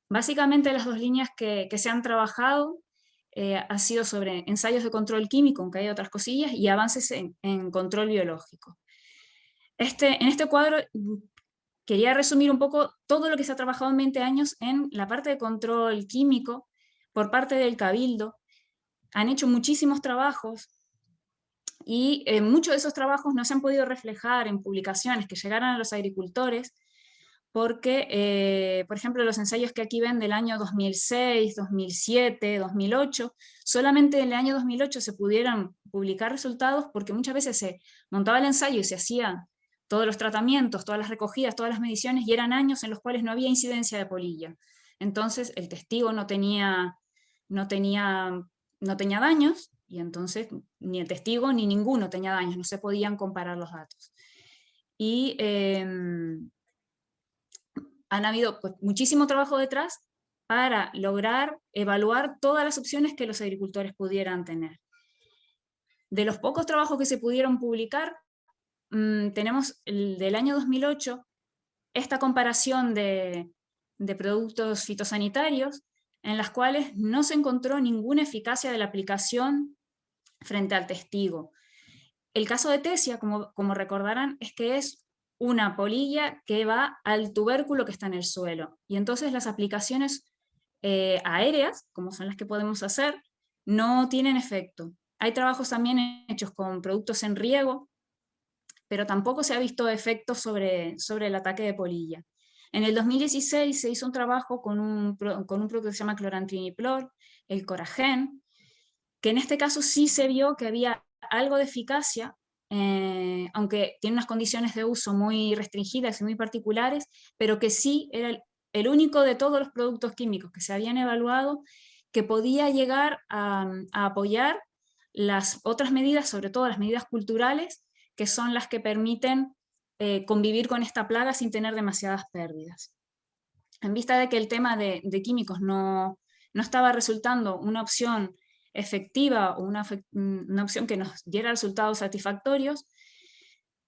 S3: Básicamente las 2 líneas que se han trabajado ha sido sobre ensayos de control químico, aunque hay otras cosillas, y avances en control biológico. En este cuadro quería resumir un poco todo lo que se ha trabajado en 20 años en la parte de control químico por parte del Cabildo. Han hecho muchísimos trabajos y muchos de esos trabajos no se han podido reflejar en publicaciones que llegaran a los agricultores porque, por ejemplo, los ensayos que aquí ven del año 2006, 2007, 2008, solamente en el año 2008 se pudieron publicar resultados porque muchas veces se montaba el ensayo y se hacían todos los tratamientos, todas las recogidas, todas las mediciones, y eran años en los cuales no había incidencia de polilla. Entonces el testigo no tenía daños, y entonces ni el testigo ni ninguno tenía daños, no se podían comparar los datos. Y han habido pues, muchísimo trabajo detrás para lograr evaluar todas las opciones que los agricultores pudieran tener. De los pocos trabajos que se pudieron publicar, tenemos el del año 2008, esta comparación de productos fitosanitarios, en las cuales no se encontró ninguna eficacia de la aplicación frente al testigo. El caso de Tesia, como recordarán, es que es una polilla que va al tubérculo que está en el suelo. Y entonces las aplicaciones aéreas, como son las que podemos hacer, no tienen efecto. Hay trabajos también hechos con productos en riego, pero tampoco se ha visto efecto sobre el ataque de polilla. En el 2016 se hizo un trabajo con un producto que se llama clorantriniprol, el Coragen, que en este caso sí se vio que había algo de eficacia, aunque tiene unas condiciones de uso muy restringidas y muy particulares, pero que sí era el único de todos los productos químicos que se habían evaluado que podía llegar a apoyar las otras medidas, sobre todo las medidas culturales, que son las que permiten convivir con esta plaga sin tener demasiadas pérdidas. En vista de que el tema de químicos no estaba resultando una opción efectiva o una opción que nos diera resultados satisfactorios,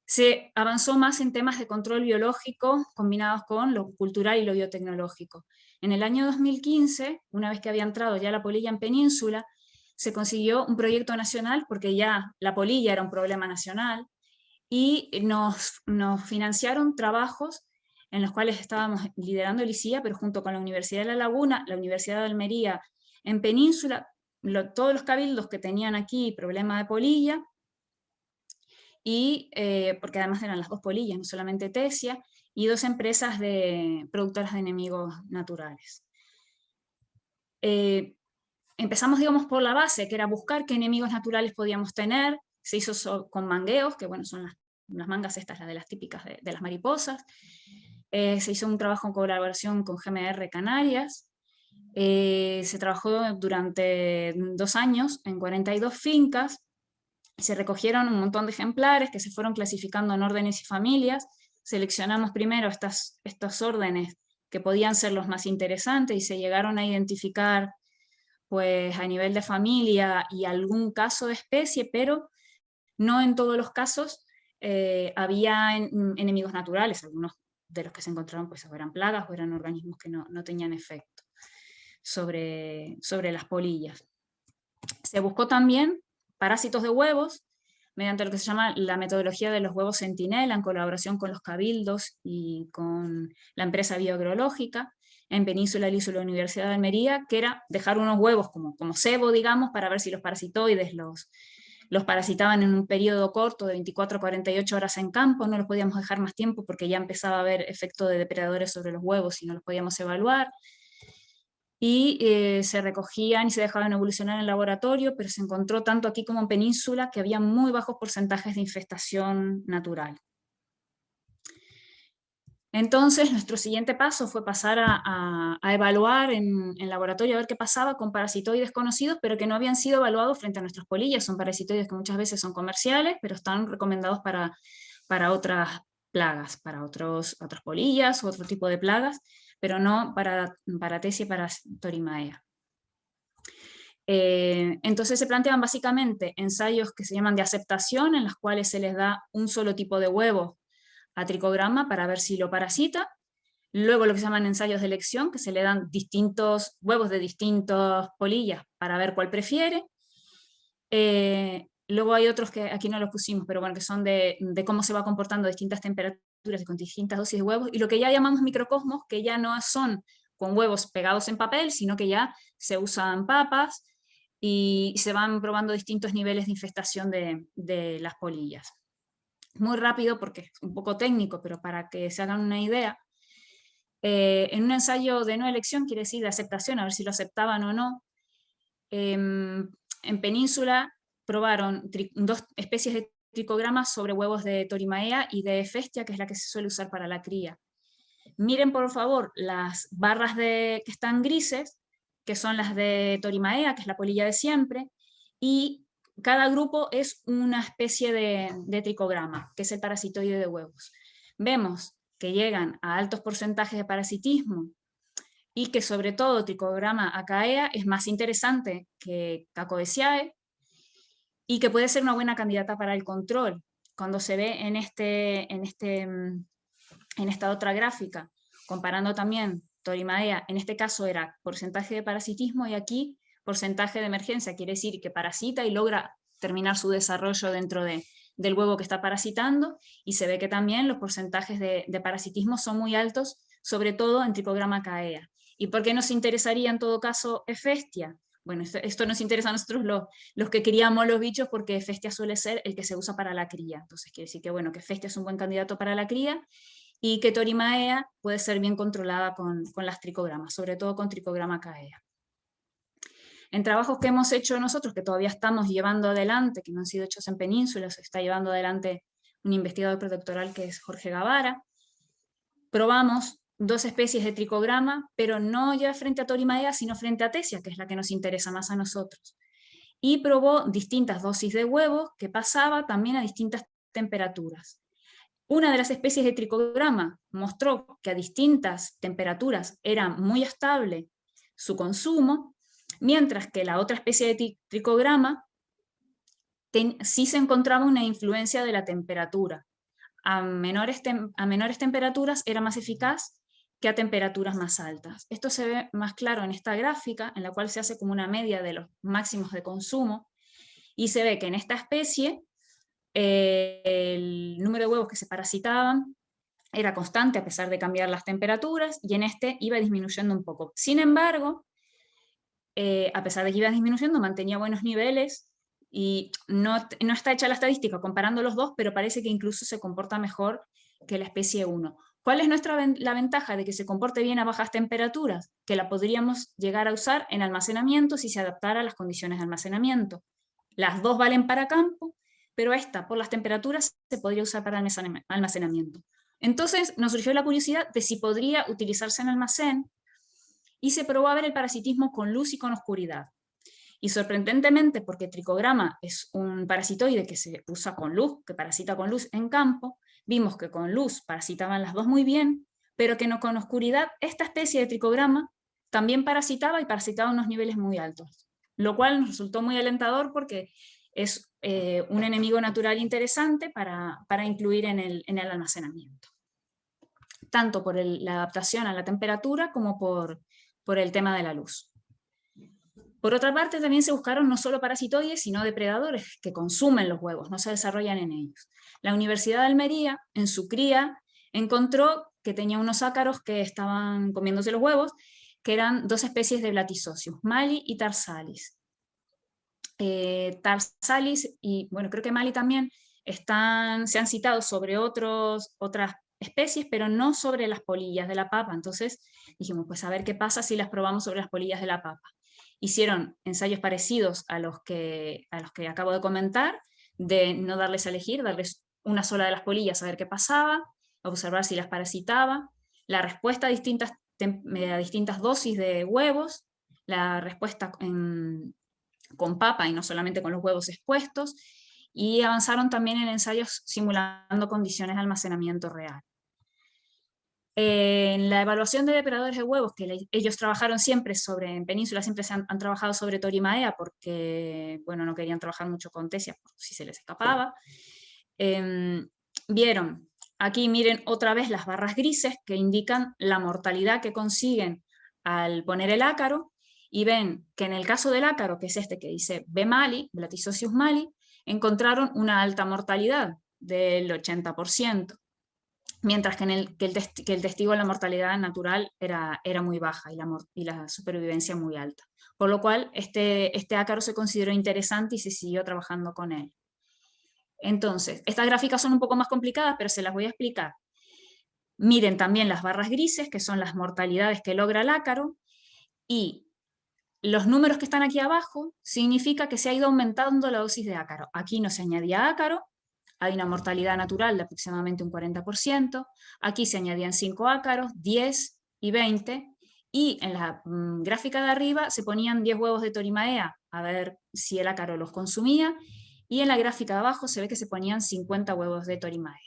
S3: se avanzó más en temas de control biológico combinados con lo cultural y lo biotecnológico. En el año 2015, una vez que había entrado ya la polilla en Península, se consiguió un proyecto nacional, porque ya la polilla era un problema nacional, y nos financiaron trabajos en los cuales estábamos liderando el ICIA, pero junto con la Universidad de La Laguna, la Universidad de Almería en Península, todos los cabildos que tenían aquí problema de polilla, y porque además eran las 2 polillas, no solamente Tesia, y 2 empresas productoras de enemigos naturales. Empezamos, digamos, por la base, que era buscar qué enemigos naturales podíamos tener. Se hizo con mangueos, que bueno, son las mangas estas, las de las típicas de las mariposas. Se hizo un trabajo en colaboración con GMR Canarias. Se trabajó durante 2 años en 42 fincas. Se recogieron un montón de ejemplares que se fueron clasificando en órdenes y familias. Seleccionamos primero estos órdenes que podían ser los más interesantes y se llegaron a identificar pues, a nivel de familia y algún caso de especie, pero no en todos los casos había enemigos naturales. Algunos de los que se encontraron pues, eran plagas o eran organismos que no tenían efecto sobre las polillas. Se buscó también parásitos de huevos, mediante lo que se llama la metodología de los huevos centinela, en colaboración con los cabildos y con la empresa bioagrológica. En Península lo hizo la Universidad de Almería, que era dejar unos huevos como cebo, digamos, para ver si los parasitoides los parasitaban en un periodo corto de 24 a 48 horas en campo. No los podíamos dejar más tiempo porque ya empezaba a haber efecto de depredadores sobre los huevos y no los podíamos evaluar. Y se recogían y se dejaban evolucionar en el laboratorio, pero se encontró tanto aquí como en Península que había muy bajos porcentajes de infestación natural. Entonces nuestro siguiente paso fue pasar a evaluar en laboratorio a ver qué pasaba con parasitoides conocidos, pero que no habían sido evaluados frente a nuestras polillas. Son parasitoides que muchas veces son comerciales, pero están recomendados para otras plagas, para otras polillas u otro tipo de plagas, pero no para Tesia y para Torimaea. Entonces se plantean básicamente ensayos que se llaman de aceptación, en las cuales se les da un solo tipo de huevo a Trichogramma para ver si lo parasita. Luego lo que se llaman ensayos de elección, que se le dan distintos huevos de distintas polillas para ver cuál prefiere. Luego hay otros que aquí no los pusimos, pero bueno, que son de cómo se va comportando a distintas temperaturas y con distintas dosis de huevos, y lo que ya llamamos microcosmos, que ya no son con huevos pegados en papel, sino que ya se usan papas y se van probando distintos niveles de infestación de las polillas. Muy rápido porque es un poco técnico, pero para que se hagan una idea, en un ensayo de no elección, quiere decir de aceptación, a ver si lo aceptaban o no, en Península probaron 2 especies de tricogramas sobre huevos de Torimaea y de Hephaestia, que es la que se suele usar para la cría. Miren por favor las barras que están grises, que son las de Torimaea, que es la polilla de siempre, y cada grupo es una especie de tricograma, que es el parasitoide de huevos. Vemos que llegan a altos porcentajes de parasitismo, y que sobre todo Trichogramma acaea es más interesante que Cacoeciae, y que puede ser una buena candidata para el control. Cuando se ve en esta otra gráfica, comparando también Torimaea, en este caso era porcentaje de parasitismo, y aquí porcentaje de emergencia, quiere decir que parasita y logra terminar su desarrollo dentro del huevo que está parasitando, y se ve que también los porcentajes de parasitismo son muy altos, sobre todo en Trichogramma acaea. ¿Y por qué nos interesaría en todo caso Hephaestia? Bueno, esto nos interesa a nosotros los que criamos los bichos, porque Hephaestia suele ser el que se usa para la cría. Entonces quiere decir que, bueno, que Hephaestia es un buen candidato para la cría, y que Torimaea puede ser bien controlada con las tricogramas, sobre todo con Trichogramma acaea. En trabajos que hemos hecho nosotros, que todavía estamos llevando adelante, que no han sido hechos en Península, se está llevando adelante un investigador predoctoral que es Jorge Gavara, probamos 2 especies de Trichogramma, pero no ya frente a Torimaea, sino frente a Tesia, que es la que nos interesa más a nosotros. Y probó distintas dosis de huevos, que pasaba también a distintas temperaturas. Una de las especies de Trichogramma mostró que a distintas temperaturas era muy estable su consumo, mientras que la otra especie de Trichogramma sí se encontraba una influencia de la temperatura. A menores temperaturas era más eficaz que a temperaturas más altas. Esto se ve más claro en esta gráfica, en la cual se hace como una media de los máximos de consumo, y se ve que en esta especie el número de huevos que se parasitaban era constante a pesar de cambiar las temperaturas, y en este iba disminuyendo un poco. Sin embargo, a pesar de que iba disminuyendo, mantenía buenos niveles, y no está hecha la estadística comparando los dos, pero parece que incluso se comporta mejor que la especie 1. ¿Cuál es la ventaja de que se comporte bien a bajas temperaturas? Que la podríamos llegar a usar en almacenamiento si se adaptara a las condiciones de almacenamiento. Las dos valen para campo, pero esta, por las temperaturas, se podría usar para almacenamiento. Entonces nos surgió la curiosidad de si podría utilizarse en almacén, y se probó a ver el parasitismo con luz y con oscuridad. Y sorprendentemente, porque Trichogramma es un parasitoide que se usa con luz, que parasita con luz en campo, vimos que con luz parasitaban las dos muy bien, pero que no con oscuridad esta especie de Trichogramma también parasitaba, y parasitaba a unos niveles muy altos, lo cual nos resultó muy alentador porque es un enemigo natural interesante para incluir en el almacenamiento, tanto por la adaptación a la temperatura como por el tema de la luz. Por otra parte, también se buscaron no solo parasitoides, sino depredadores que consumen los huevos, no se desarrollan en ellos. La Universidad de Almería, en su cría, encontró que tenía unos ácaros que estaban comiéndose los huevos, que eran 2 especies de Blattissosius, Mali y Tarsalis. Tarsalis y, bueno, creo que Mali también se han citado sobre otras especies, pero no sobre las polillas de la papa. Entonces dijimos, pues a ver qué pasa si las probamos sobre las polillas de la papa. Hicieron ensayos parecidos a los que acabo de comentar, de no darles a elegir, darles una sola de las polillas a ver qué pasaba, observar si las parasitaba, la respuesta a distintas dosis de huevos, la respuesta con papa y no solamente con los huevos expuestos, y avanzaron también en ensayos simulando condiciones de almacenamiento real. En la evaluación de depredadores de huevos, que ellos trabajaron siempre en Península, siempre han trabajado sobre Torimaea, porque, bueno, no querían trabajar mucho con Tesia, si se les escapaba. Vieron, aquí miren otra vez las barras grises que indican la mortalidad que consiguen al poner el ácaro, y ven que en el caso del ácaro, que es este que dice B. mali, Blattissosius mali, encontraron una alta mortalidad del 80%. Mientras que, el testigo de la mortalidad natural era muy baja y la supervivencia muy alta. Por lo cual, este ácaro se consideró interesante y se siguió trabajando con él. Entonces, estas gráficas son un poco más complicadas, pero se las voy a explicar. Miren también las barras grises, que son las mortalidades que logra el ácaro, y los números que están aquí abajo significa que se ha ido aumentando la dosis de ácaro. Aquí no se añadía ácaro, hay una mortalidad natural de aproximadamente un 40%, aquí se añadían 5 ácaros, 10 y 20, y en la gráfica de arriba se ponían 10 huevos de Torimaea, a ver si el ácaro los consumía, y en la gráfica de abajo se ve que se ponían 50 huevos de Torimaea.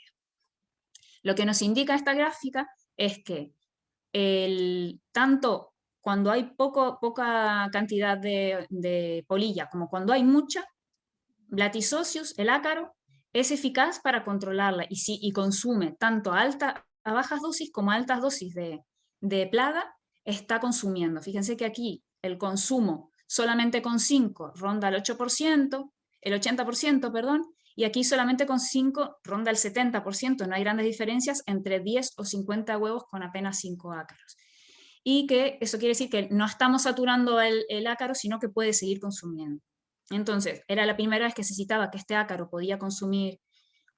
S3: Lo que nos indica esta gráfica es que tanto cuando hay poca cantidad de polilla como cuando hay mucha, Blattissosius, el ácaro, es eficaz para controlarla y consume tanto a bajas dosis como a altas dosis de plaga, está consumiendo. Fíjense que aquí el consumo solamente con 5 ronda el 8%, el 80%, perdón, y aquí solamente con 5 ronda el 70%. No hay grandes diferencias entre 10 o 50 huevos con apenas 5 ácaros. Y que eso quiere decir que no estamos saturando el ácaro, sino que puede seguir consumiendo. Entonces, era la primera vez que se citaba que este ácaro podía consumir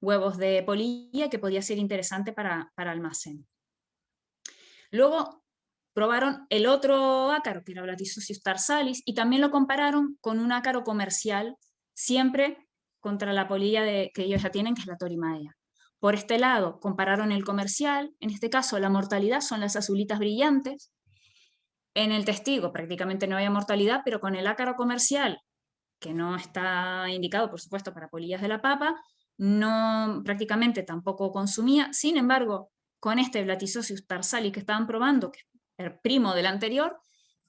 S3: huevos de polilla, que podía ser interesante para almacén. Luego probaron el otro ácaro, que era Blattissosius tarsalis, y también lo compararon con un ácaro comercial, siempre contra la polilla que ellos ya tienen, que es la Torimaea. Por este lado, compararon el comercial, en este caso la mortalidad son las azulitas brillantes. En el testigo prácticamente no había mortalidad, pero con el ácaro comercial, que no está indicado, por supuesto, para polillas de la papa, no, prácticamente tampoco consumía. Sin embargo, con este Blattissosius tarsalis que estaban probando, que es el primo del anterior,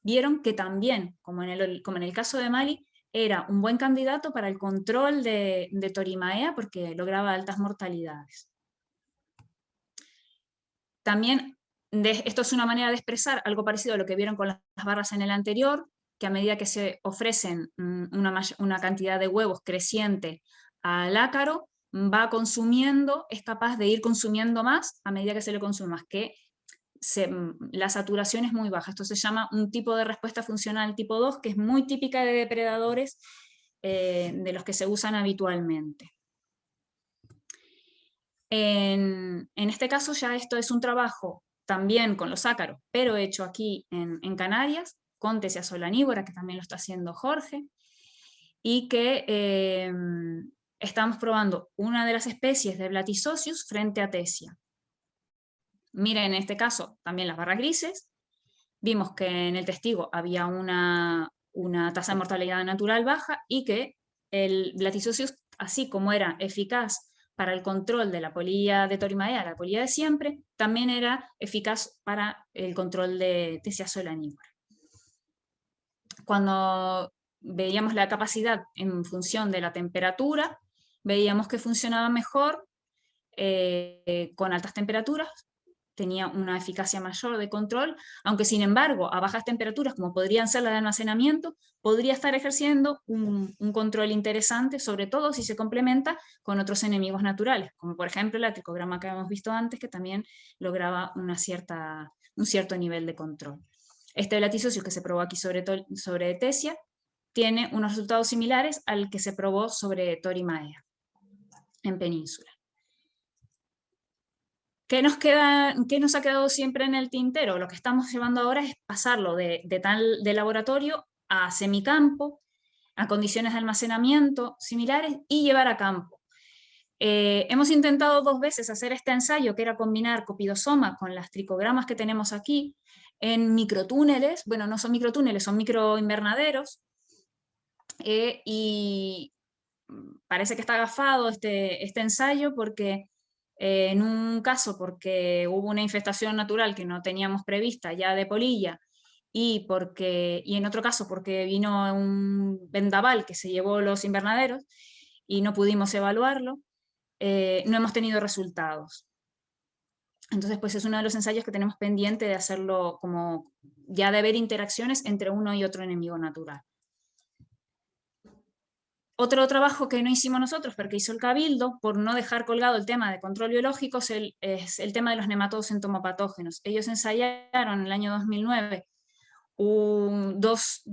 S3: vieron que también, como en el caso de Mali, era un buen candidato para el control de Torimaea porque lograba altas mortalidades. También, esto es una manera de expresar algo parecido a lo que vieron con las barras en el anterior, que a medida que se ofrecen una cantidad de huevos creciente al ácaro, va consumiendo, es capaz de ir consumiendo más a medida que se le consume más, que la saturación es muy baja. Esto se llama un tipo de respuesta funcional tipo 2, que es muy típica de depredadores de los que se usan habitualmente. En este caso ya esto es un trabajo también con los ácaros, pero hecho aquí en Canarias, con Tesia solanívora, que también lo está haciendo Jorge, y que estamos probando una de las especies de Blattissosius frente a Tesia. Miren, en este caso también las barras grises, vimos que en el testigo había una tasa de mortalidad natural baja y que el Blattissosius, así como era eficaz para el control de la polilla de Torimaea, la polilla de siempre, también era eficaz para el control de Tesia solanívora. Cuando veíamos la capacidad en función de la temperatura, veíamos que funcionaba mejor con altas temperaturas, tenía una eficacia mayor de control, aunque sin embargo a bajas temperaturas, como podrían ser las de almacenamiento, podría estar ejerciendo un control interesante, sobre todo si se complementa con otros enemigos naturales, como por ejemplo la tricograma que habíamos visto antes, que también lograba un cierto nivel de control. Este Blattissosius que se probó aquí sobre Tesia tiene unos resultados similares al que se probó sobre Torimaea en Península. ¿Qué nos ha quedado siempre en el tintero? Lo que estamos llevando ahora es pasarlo de laboratorio a semicampo, a condiciones de almacenamiento similares y llevar a campo. Hemos intentado 2 veces hacer este ensayo, que era combinar copidosoma con las tricogramas que tenemos aquí, en microtúneles, bueno, no son microtúneles, son microinvernaderos, y parece que está agafado este ensayo porque en un caso porque hubo una infestación natural que no teníamos prevista ya de polilla, y en otro caso porque vino un vendaval que se llevó los invernaderos y no pudimos evaluarlo, no hemos tenido resultados. Entonces, pues es uno de los ensayos que tenemos pendiente de hacerlo, como ya de ver interacciones entre uno y otro enemigo natural. Otro trabajo que no hicimos nosotros, pero que hizo el Cabildo, por no dejar colgado el tema de control biológico, es el tema de los nematodos entomopatógenos. Ellos ensayaron en el año 2009 dos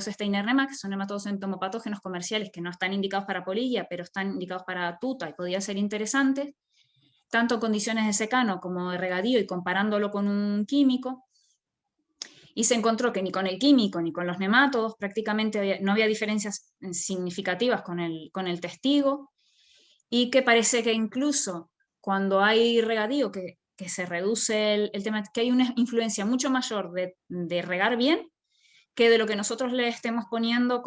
S3: Steinernema, que son nematodos entomopatógenos comerciales que no están indicados para polilla, pero están indicados para tuta y podían ser interesantes, tanto en condiciones de secano como de regadío, y comparándolo con un químico. Y se encontró que ni con el químico ni con los nemátodos prácticamente no había diferencias significativas con el testigo, y que parece que incluso cuando hay regadío, que se reduce el tema, que hay una influencia mucho mayor de regar bien que de lo que nosotros le estemos poniendo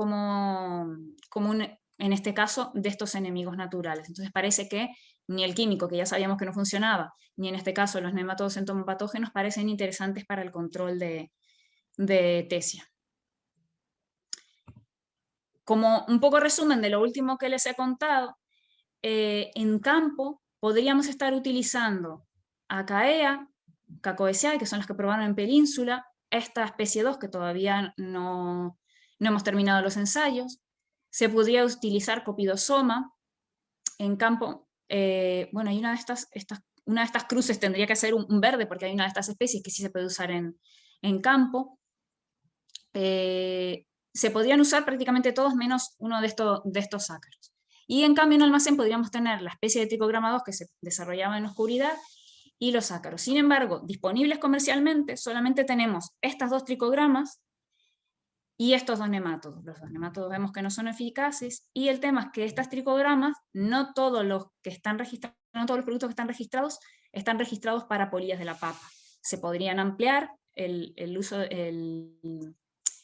S3: en este caso, de estos enemigos naturales. Entonces parece que ni el químico, que ya sabíamos que no funcionaba, ni en este caso los nematodos entomopatógenos parecen interesantes para el control de tesia. Como un poco resumen de lo último que les he contado, en campo podríamos estar utilizando Acaea, Cacoeseae, que son las que probaron en Península, esta especie 2 que todavía no hemos terminado los ensayos. Se podría utilizar Copidosoma en campo. Bueno, hay una de estas cruces tendría que ser un verde, porque hay una de estas especies que sí se puede usar en campo. Se podrían usar prácticamente todos menos uno de estos ácaros. Y en cambio en almacén podríamos tener la especie de tricograma 2 que se desarrollaba en oscuridad y los ácaros. Sin embargo, disponibles comercialmente solamente tenemos estas dos tricogramas y estos dos nemátodos. Los dos nemátodos vemos que no son eficaces, y el tema es que estas tricogramas, no todos los productos que están registrados para polillas de la papa. Se podrían ampliar el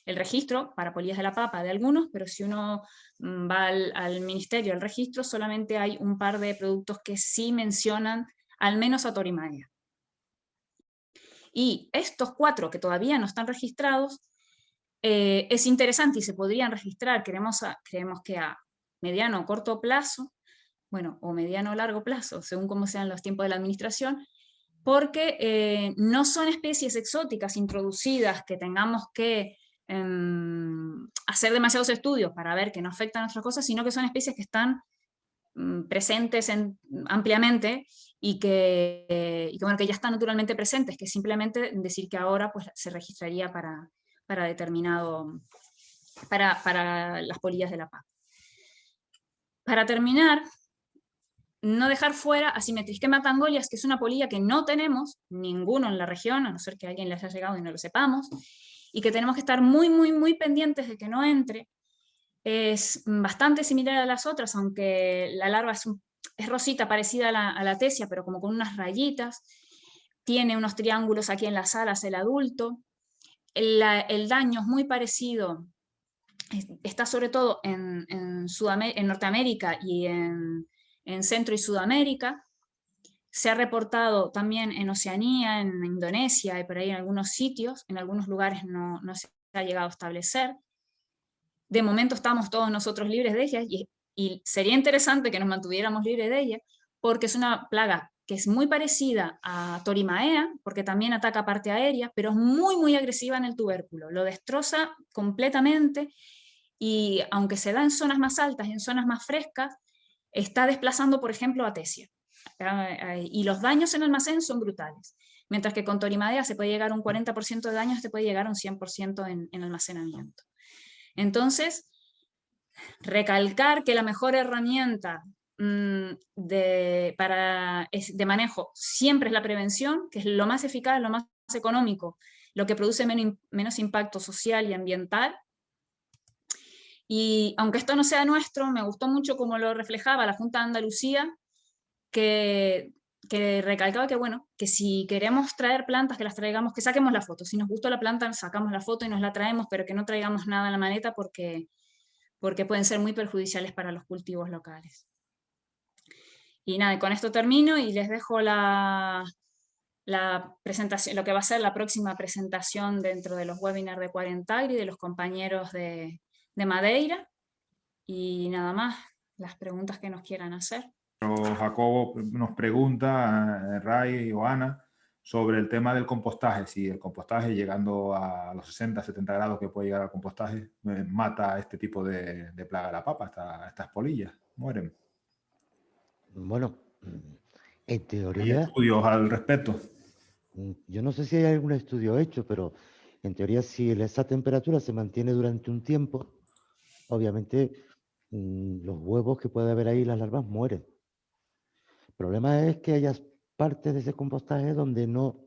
S3: registro para polillas de la papa de algunos, pero si uno va al ministerio, al registro, solamente hay un par de productos que sí mencionan al menos a Torimaea. Y estos 4 que todavía no están registrados, es interesante y se podrían registrar, creemos que a mediano o corto plazo, bueno, o mediano o largo plazo, según cómo sean los tiempos de la administración, porque no son especies exóticas introducidas que tengamos que hacer demasiados estudios para ver que no afectan a otras cosas, sino que son especies que están presentes ampliamente y que ya están naturalmente presentes, que simplemente decir que ahora pues, se registraría para las polillas de la papa. Para terminar, no dejar fuera a Symmetrischema tangolias, que es una polilla que no tenemos ninguno en la región, a no ser que a alguien les haya llegado y no lo sepamos, y que tenemos que estar muy, muy, muy pendientes de que no entre. Es bastante similar a las otras, aunque la larva es rosita, parecida a la tesia, pero como con unas rayitas. Tiene unos triángulos aquí en las alas el adulto. El daño es muy parecido, está sobre todo en Norteamérica y en Centro y Sudamérica. Se ha reportado también en Oceanía, en Indonesia y por ahí en algunos sitios, en algunos lugares no se ha llegado a establecer. De momento estamos todos nosotros libres de ella, y sería interesante que nos mantuviéramos libres de ella, porque es una plaga que es muy parecida a Torimaea, porque también ataca parte aérea, pero es muy, muy agresiva en el tubérculo, lo destroza completamente, y aunque se da en zonas más altas y en zonas más frescas, está desplazando, por ejemplo, a tesia. Y los daños en almacén son brutales. Mientras que con Torimaea se puede llegar a un 40% de daños, se puede llegar a un 100% en almacenamiento. Entonces, recalcar que la mejor herramienta de manejo siempre es la prevención, que es lo más eficaz, lo más económico, lo que produce menos impacto social y ambiental. Y aunque esto no sea nuestro, me gustó mucho cómo lo reflejaba la Junta de Andalucía, que recalcaba que, bueno, que si queremos traer plantas, que las traigamos, que saquemos la foto. Si nos gustó la planta, sacamos la foto y nos la traemos, pero que no traigamos nada en la maleta porque pueden ser muy perjudiciales para los cultivos locales. Y nada, con esto termino y les dejo la presentación, lo que va a ser la próxima presentación dentro de los webinars de Cuarentagri, de los compañeros de Madeira. Y nada más, las preguntas que nos quieran hacer.
S1: Jacobo nos pregunta, Ray o Ana, sobre el tema del compostaje. Si el compostaje, llegando a los 60, 70 grados que puede llegar al compostaje, mata este tipo de plaga de la papa, estas polillas, mueren.
S2: Bueno, en
S1: ¿Hay
S2: teoría,
S1: estudios al respecto?
S2: yo no sé si hay algún estudio hecho, pero en teoría si esa temperatura se mantiene durante un tiempo, obviamente los huevos que puede haber ahí, las larvas, mueren. El problema es que haya partes de ese compostaje donde no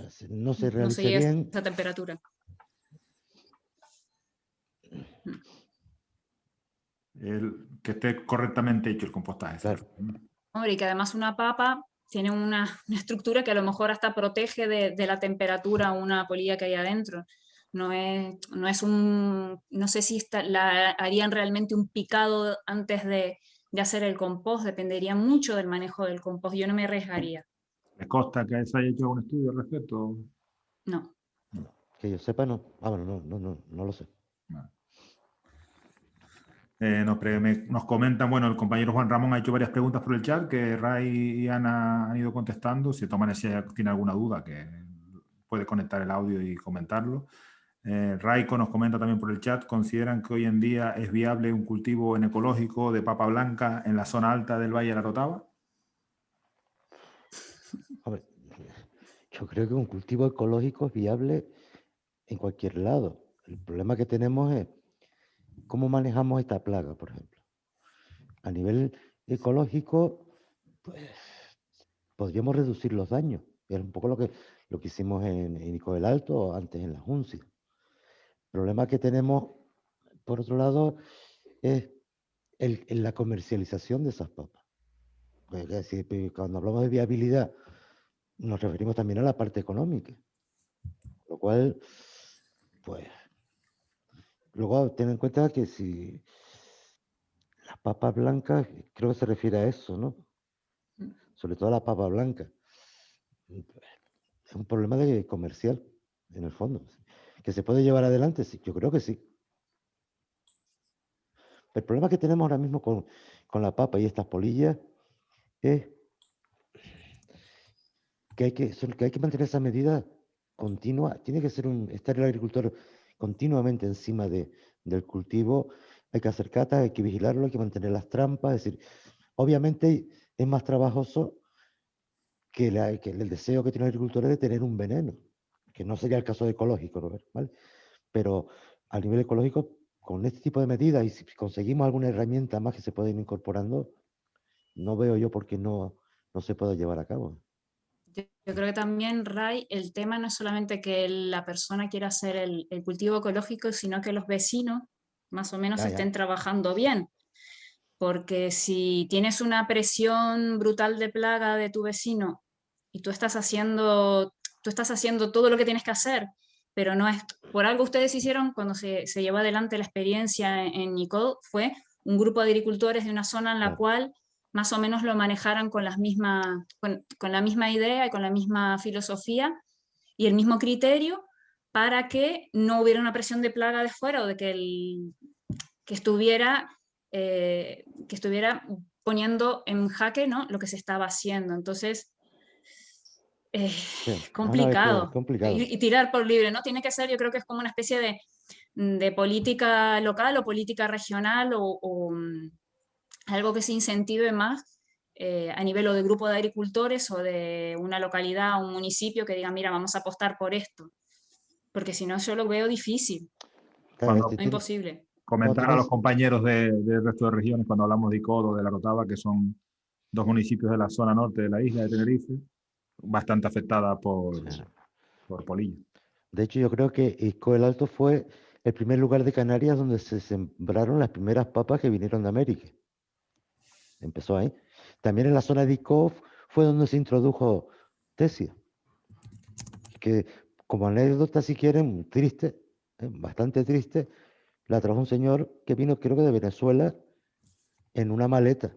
S2: se
S3: No
S2: realice
S3: se llega a
S2: bien.
S3: esa temperatura.
S1: Que esté correctamente hecho el compostaje.
S2: Claro.
S3: Hombre, y que además una papa tiene una estructura que a lo mejor hasta protege de la temperatura una polilla que hay adentro. No sé si harían realmente un picado antes de hacer el compost, dependería mucho del manejo del compost, yo no me arriesgaría.
S1: ¿Les consta que se haya hecho un estudio al respecto?
S3: No.
S2: Que yo sepa, no. Ah, bueno, no lo sé.
S1: No. Nos comentan, bueno, el compañero Juan Ramón ha hecho varias preguntas por el chat que Ray y Ana han ido contestando. Si de todas maneras tiene alguna duda, que puede conectar el audio y comentarlo. Raiko nos comenta también por el chat, ¿consideran que hoy en día es viable un cultivo en ecológico de papa blanca en la zona alta del Valle de la Rotava?
S2: Hombre, yo creo que un cultivo ecológico es viable en cualquier lado. El problema que tenemos es cómo manejamos esta plaga, por ejemplo. A nivel ecológico, pues podríamos reducir los daños. Es un poco lo que hicimos en Ico del Alto o antes en la Juncia. El problema que tenemos, por otro lado, es en la comercialización de esas papas. Es decir, cuando hablamos de viabilidad, nos referimos también a la parte económica. Lo cual, pues, luego ten en cuenta que si las papas blancas, creo que se refiere a eso, ¿no? Sobre todo la papa blanca. Es un problema comercial, en el fondo. ¿Que se puede llevar adelante? Sí, yo creo que sí. El problema que tenemos ahora mismo con la papa y estas polillas es que hay que mantener esa medida continua. Tiene que estar el agricultor continuamente encima del cultivo. Hay que hacer catas, hay que vigilarlo, hay que mantener las trampas. Es decir, obviamente es más trabajoso que el deseo que tiene el agricultor es de tener un veneno, que no sería el caso de ecológico, ¿no? ¿Vale? Pero a nivel ecológico, con este tipo de medidas y si conseguimos alguna herramienta más que se pueda ir incorporando, no veo yo por qué no se pueda llevar a cabo.
S3: Yo creo que también, Ray, el tema no es solamente que la persona quiera hacer el cultivo ecológico, sino que los vecinos más o menos estén trabajando bien. Porque si tienes una presión brutal de plaga de tu vecino y tú estás haciendo todo lo que tienes que hacer, pero no es, por algo ustedes hicieron cuando se llevó adelante la experiencia en Nicole, fue un grupo de agricultores de una zona en la cual más o menos lo manejaran con la misma idea y con la misma filosofía y el mismo criterio para que no hubiera una presión de plaga de fuera o de que estuviera poniendo en jaque, ¿no?, lo que se estaba haciendo. Entonces, complicado.
S2: Es complicado.
S3: Y tirar por libre, ¿no? Tiene que ser, yo creo que es como una especie de política local o política regional o algo que se incentive más a nivel o de grupo de agricultores o de una localidad, un municipio que diga, mira, vamos a apostar por esto. Porque si no, yo lo veo difícil.
S2: Claro,
S3: No imposible.
S1: Comentar a los compañeros del resto de regiones cuando hablamos de Icodo, de la Rotava, que son dos municipios de la zona norte de la isla de Tenerife, bastante afectada por polillas.
S2: De hecho, yo creo que Ico del Alto fue el primer lugar de Canarias donde se sembraron las primeras papas que vinieron de América. Empezó ahí. También en la zona de Ico fue donde se introdujo Tesia. Que como anécdota, si quieren, triste, bastante triste, la trajo un señor que vino, creo que de Venezuela, en una maleta.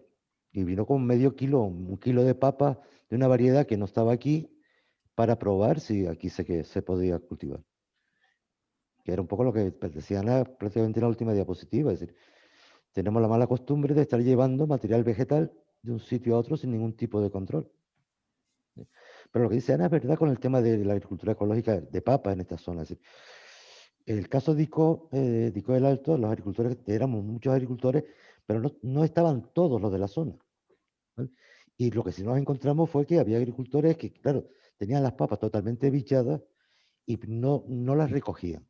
S2: Y vino con medio kilo, 1 kilo de papa de una variedad que no estaba aquí para probar si aquí se podía cultivar. Que era un poco lo que decía Ana prácticamente en la última diapositiva. Es decir, tenemos la mala costumbre de estar llevando material vegetal de un sitio a otro sin ningún tipo de control. Pero lo que dice Ana es verdad con el tema de la agricultura ecológica de papa en esta zona. Es decir, el caso de Ico del Alto, los agricultores, éramos muchos agricultores, pero no estaban todos los de la zona, ¿vale? Y lo que sí nos encontramos fue que había agricultores que, claro, tenían las papas totalmente bichadas y no las recogían,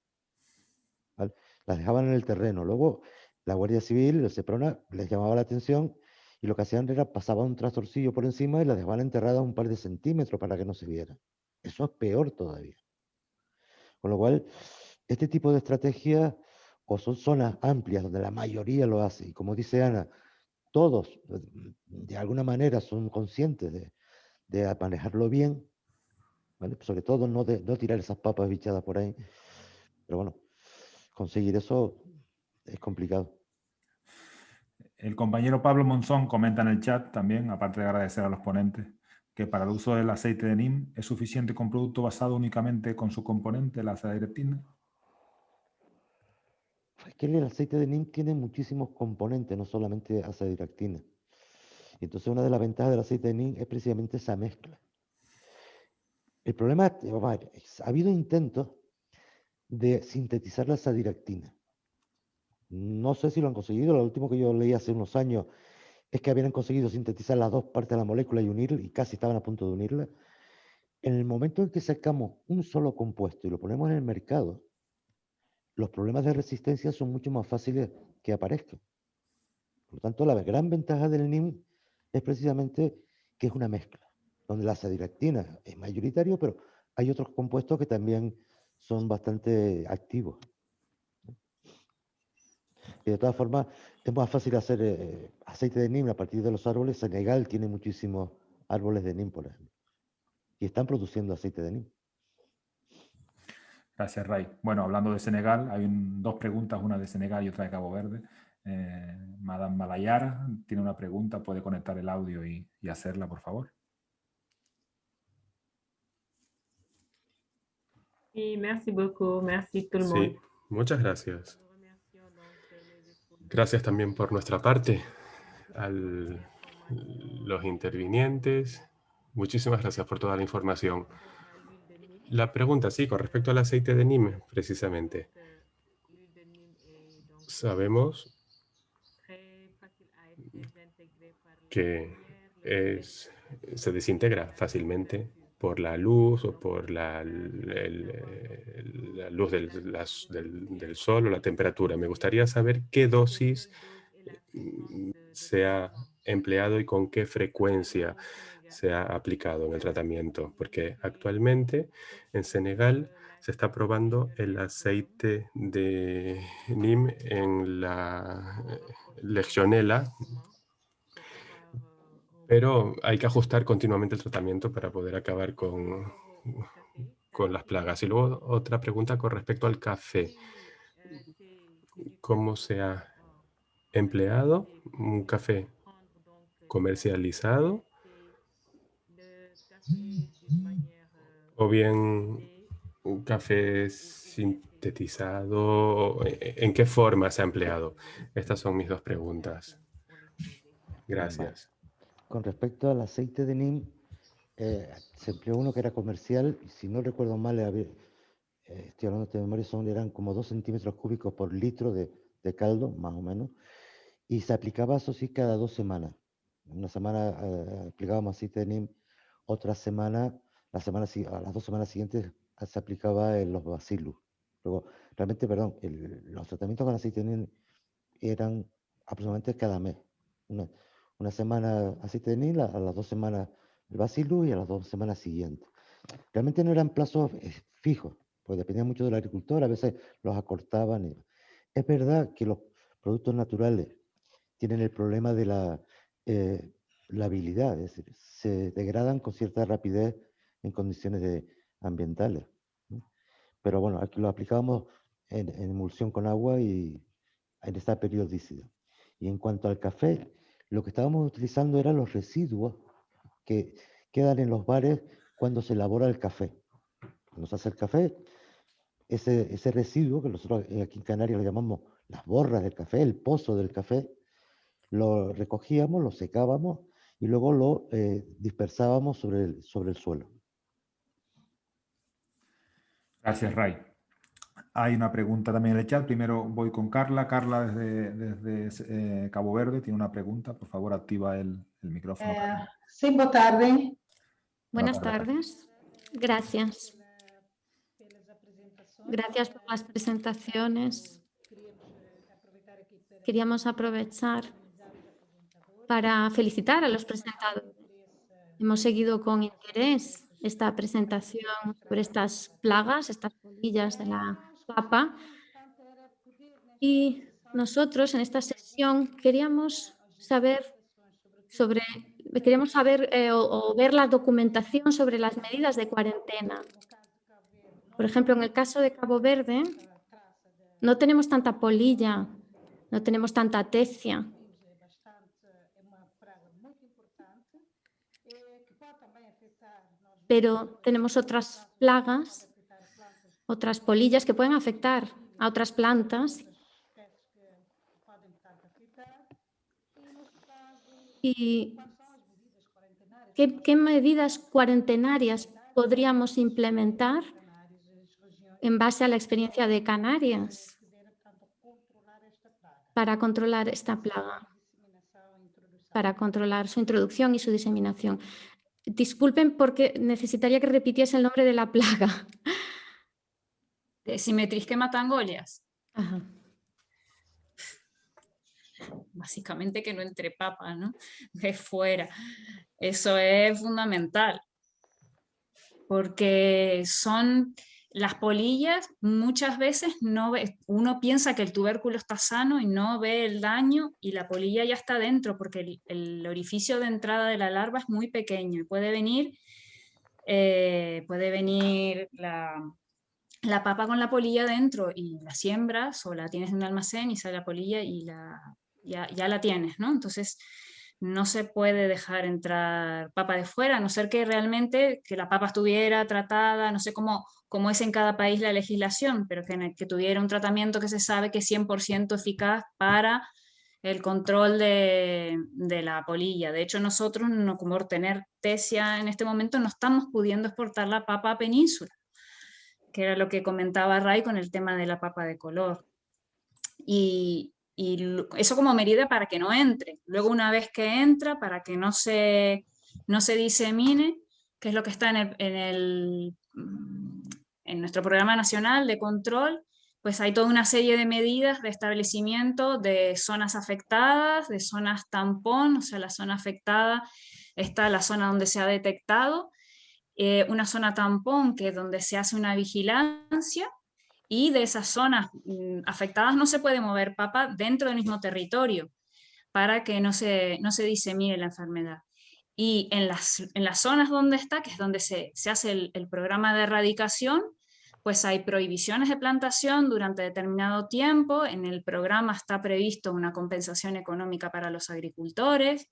S2: ¿vale? Las dejaban en el terreno. Luego la Guardia Civil, el Seprona, les llamaba la atención y lo que hacían era pasaban un tractorcillo por encima y las dejaban enterradas un par de centímetros para que no se viera. Eso es peor todavía. Con lo cual, este tipo de estrategias o son zonas amplias donde la mayoría lo hace. Y como dice Ana, todos de alguna manera son conscientes de manejarlo bien, ¿vale? Sobre todo no tirar esas papas bichadas por ahí. Pero bueno, conseguir eso es complicado.
S1: El compañero Pablo Monzón comenta en el chat también, aparte de agradecer a los ponentes, que para el uso del aceite de NIM es suficiente con producto basado únicamente con su componente, la azadiractina.
S2: Es que el aceite de NIM tiene muchísimos componentes, no solamente azadiractina. Y entonces una de las ventajas del aceite de NIM es precisamente esa mezcla. El problema, vamos a ver, ha habido intentos de sintetizar la azadiractina. No sé si lo han conseguido, lo último que yo leí hace unos años es que habían conseguido sintetizar las dos partes de la molécula y unirla, y casi estaban a punto de unirla. En el momento en que sacamos un solo compuesto y lo ponemos en el mercado, los problemas de resistencia son mucho más fáciles que aparezcan. Por lo tanto, la gran ventaja del NIM es precisamente que es una mezcla, donde la azadiractina es mayoritario, pero hay otros compuestos que también son bastante activos. Y de todas formas, es más fácil hacer aceite de NIM a partir de los árboles. Senegal tiene muchísimos árboles de NIM, por ejemplo, y están produciendo aceite de NIM.
S1: Gracias, Ray. Bueno, hablando de Senegal, hay dos preguntas, una de Senegal y otra de Cabo Verde. Madame Malayara tiene una pregunta, puede conectar el audio y hacerla, por favor.
S4: Sí, merci beaucoup, merci tout le monde.
S5: Sí, muchas gracias. Gracias también por nuestra parte a los intervinientes. Muchísimas gracias por toda la información. La pregunta, sí, con respecto al aceite de NIM, precisamente. Sabemos que se desintegra fácilmente por la luz o por la luz del sol o la temperatura. Me gustaría saber qué dosis se ha empleado y con qué frecuencia se ha aplicado en el tratamiento, porque actualmente en Senegal se está probando el aceite de NIM en la Legionella, pero hay que ajustar continuamente el tratamiento para poder acabar con las plagas. Y luego otra pregunta con respecto al café. ¿Cómo se ha empleado un café comercializado o bien un café sintetizado? ¿En qué forma se ha empleado? Estas son mis dos preguntas. Gracias.
S2: Con respecto al aceite de NIM, se empleó uno que era comercial, y si no recuerdo mal, estoy hablando de memoria, eran como 2 centímetros cúbicos por litro de caldo, más o menos, y se aplicaba eso sí cada 2 semanas. Una semana aplicábamos aceite de NIM, otra semana, a las 2 semanas siguientes se aplicaba los bacillus. Luego, realmente, perdón, los tratamientos con aceite de NIM eran aproximadamente cada mes. Una semana aceite de NIM, a las 2 semanas el bacillus y a las 2 semanas siguientes. Realmente no eran plazos fijos, pues dependía mucho del agricultor, a veces los acortaban. Es verdad que los productos naturales tienen el problema de la habilidad, es decir, se degradan con cierta rapidez en condiciones ambientales, ¿no? Pero bueno, aquí lo aplicábamos en emulsión con agua y en esta periodicidad. Y en cuanto al café, Lo que estábamos utilizando eran los residuos que quedan en los bares cuando se elabora el café. Cuando se hace el café, ese residuo, que nosotros aquí en Canarias le llamamos las borras del café, el pozo del café, lo recogíamos, lo secábamos y luego lo dispersábamos sobre el suelo.
S1: Gracias, Ray. Hay una pregunta también en el chat. Primero voy con Carla. Carla desde Cabo Verde tiene una pregunta. Por favor, activa el micrófono.
S6: Sí, boa tarde.
S7: Buenas tardes. Gracias. Gracias por las presentaciones. Queríamos aprovechar para felicitar a los presentadores. Hemos seguido con interés esta presentación sobre estas plagas, estas polillas de la papa. Y nosotros en esta sesión queríamos saber o ver la documentación sobre las medidas de cuarentena. Por ejemplo, en el caso de Cabo Verde, no tenemos tanta polilla, no tenemos tanta tecia. Pero tenemos otras plagas, otras polillas que pueden afectar a otras plantas. ¿Y qué medidas cuarentenarias podríamos implementar en base a la experiencia de Canarias para controlar esta plaga, para controlar su introducción y su diseminación? Disculpen porque necesitaría que repitiese el nombre de la plaga.
S3: Simetrisquema tangolias.
S7: Ajá.
S3: Básicamente que no entre papa, ¿no? De fuera. Eso es fundamental. Porque son las polillas, muchas veces uno piensa que el tubérculo está sano y no ve el daño y la polilla ya está dentro porque el orificio de entrada de la larva es muy pequeño y puede venir la papa con la polilla dentro y la siembras o la tienes en un almacén y sale la polilla y ya la tienes, ¿no? Entonces no se puede dejar entrar papa de fuera, a no ser que realmente que la papa estuviera tratada, no sé cómo es en cada país la legislación, pero que tuviera un tratamiento que se sabe que es 100% eficaz para el control de la polilla. De hecho, nosotros, no, como por tener tesia en este momento, no estamos pudiendo exportar la papa a península, que era lo que comentaba Ray con el tema de la papa de color. Y eso como medida para que no entre. Luego, una vez que entra, para que no se disemine, que es lo que está en nuestro programa nacional de control, pues hay toda una serie de medidas de establecimiento de zonas afectadas, de zonas tampón. O sea, la zona afectada está la zona donde se ha detectado, una zona tampón, que es donde se hace una vigilancia, y de esas zonas afectadas no se puede mover papa dentro del mismo territorio para que no se disemine la enfermedad. Y en las zonas donde está, que es donde se hace el programa de erradicación, pues hay prohibiciones de plantación durante determinado tiempo. En el programa está previsto una compensación económica para los agricultores.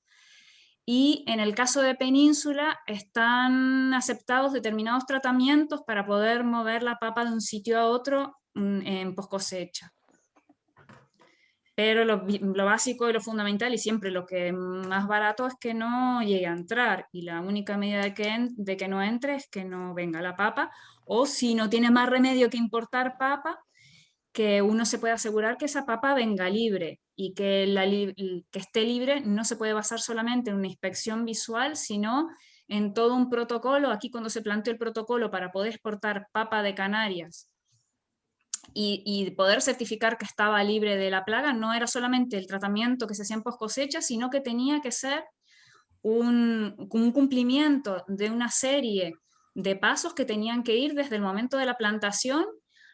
S3: Y en el caso de Península están aceptados determinados tratamientos para poder mover la papa de un sitio a otro en post cosecha. Pero lo básico y lo fundamental, y siempre lo que es más barato, es que no llegue a entrar. Y la única medida de que no entre es que no venga la papa, o si no tiene más remedio que importar papa, que uno se puede asegurar que esa papa venga libre, y que esté libre no se puede basar solamente en una inspección visual, sino en todo un protocolo. Aquí, cuando se planteó el protocolo para poder exportar papa de Canarias y poder certificar que estaba libre de la plaga, no era solamente el tratamiento que se hacía en post cosecha, sino que tenía que ser un cumplimiento de una serie de pasos que tenían que ir desde el momento de la plantación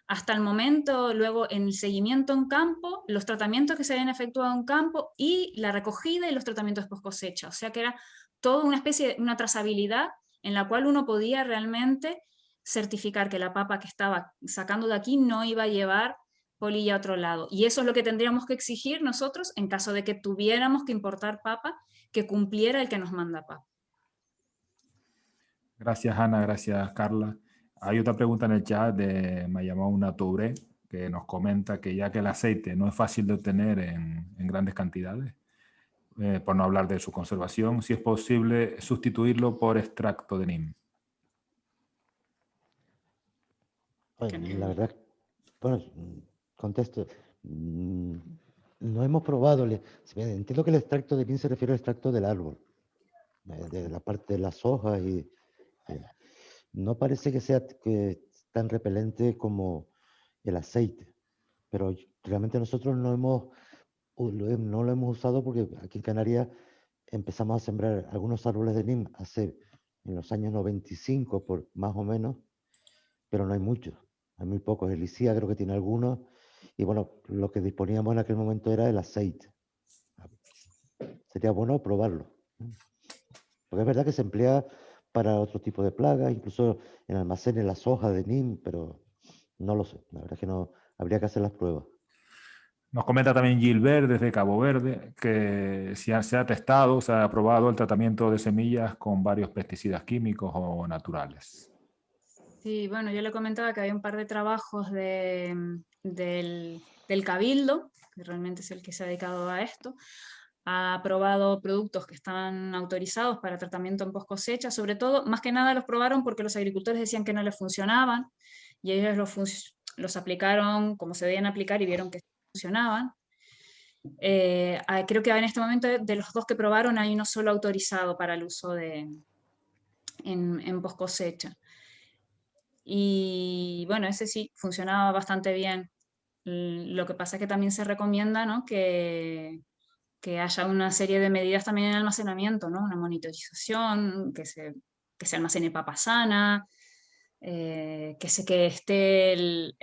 S3: hasta el momento, luego en el seguimiento en campo, los tratamientos que se habían efectuado en campo y la recogida y los tratamientos post cosecha. O sea que era toda una especie de una trazabilidad en la cual uno podía realmente certificar que la papa que estaba sacando de aquí no iba a llevar polilla a otro lado. Y eso es lo que tendríamos que exigir nosotros en caso de que tuviéramos que importar papa que cumpliera el que nos manda papa.
S1: Gracias, Ana. Gracias, Carla. Hay otra pregunta en el chat de Mayamón Touré, que nos comenta que ya que el aceite no es fácil de obtener en grandes cantidades, por no hablar de su conservación, si es posible sustituirlo por extracto de NIM.
S2: Bueno, la verdad, bueno, contesto. No hemos probado, entiendo que el extracto de NIM se refiere al extracto del árbol, de la parte de las hojas y no parece que sea tan repelente como el aceite, pero realmente nosotros no lo hemos usado porque aquí en Canarias empezamos a sembrar algunos árboles de NIM en los años 95, por más o menos, pero no hay muchos, hay muy pocos. El ICIA creo que tiene algunos, y bueno, lo que disponíamos en aquel momento era el aceite. Sería bueno probarlo, porque es verdad que se emplea para otro tipo de plagas, incluso en almacenes las hojas de NIM, pero no lo sé, la verdad es que no, habría que hacer las pruebas.
S1: Nos comenta también Gilbert desde Cabo Verde que si se ha testado, se ha probado el tratamiento de semillas con varios pesticidas químicos o naturales.
S3: Sí, bueno, yo le comentaba que había un par de trabajos del Cabildo, que realmente es el que se ha dedicado a esto. Ha probado productos que están autorizados para tratamiento en post cosecha, sobre todo, más que nada los probaron porque los agricultores decían que no les funcionaban y ellos los aplicaron como se debían aplicar y vieron que funcionaban. Creo que en este momento de los dos que probaron hay uno solo autorizado para el uso en post cosecha. Y bueno, ese sí, funcionaba bastante bien. Lo que pasa es que también se recomienda, ¿no?, que haya una serie de medidas también en almacenamiento, ¿no? Una monitorización, que se almacene papa sana, que esté el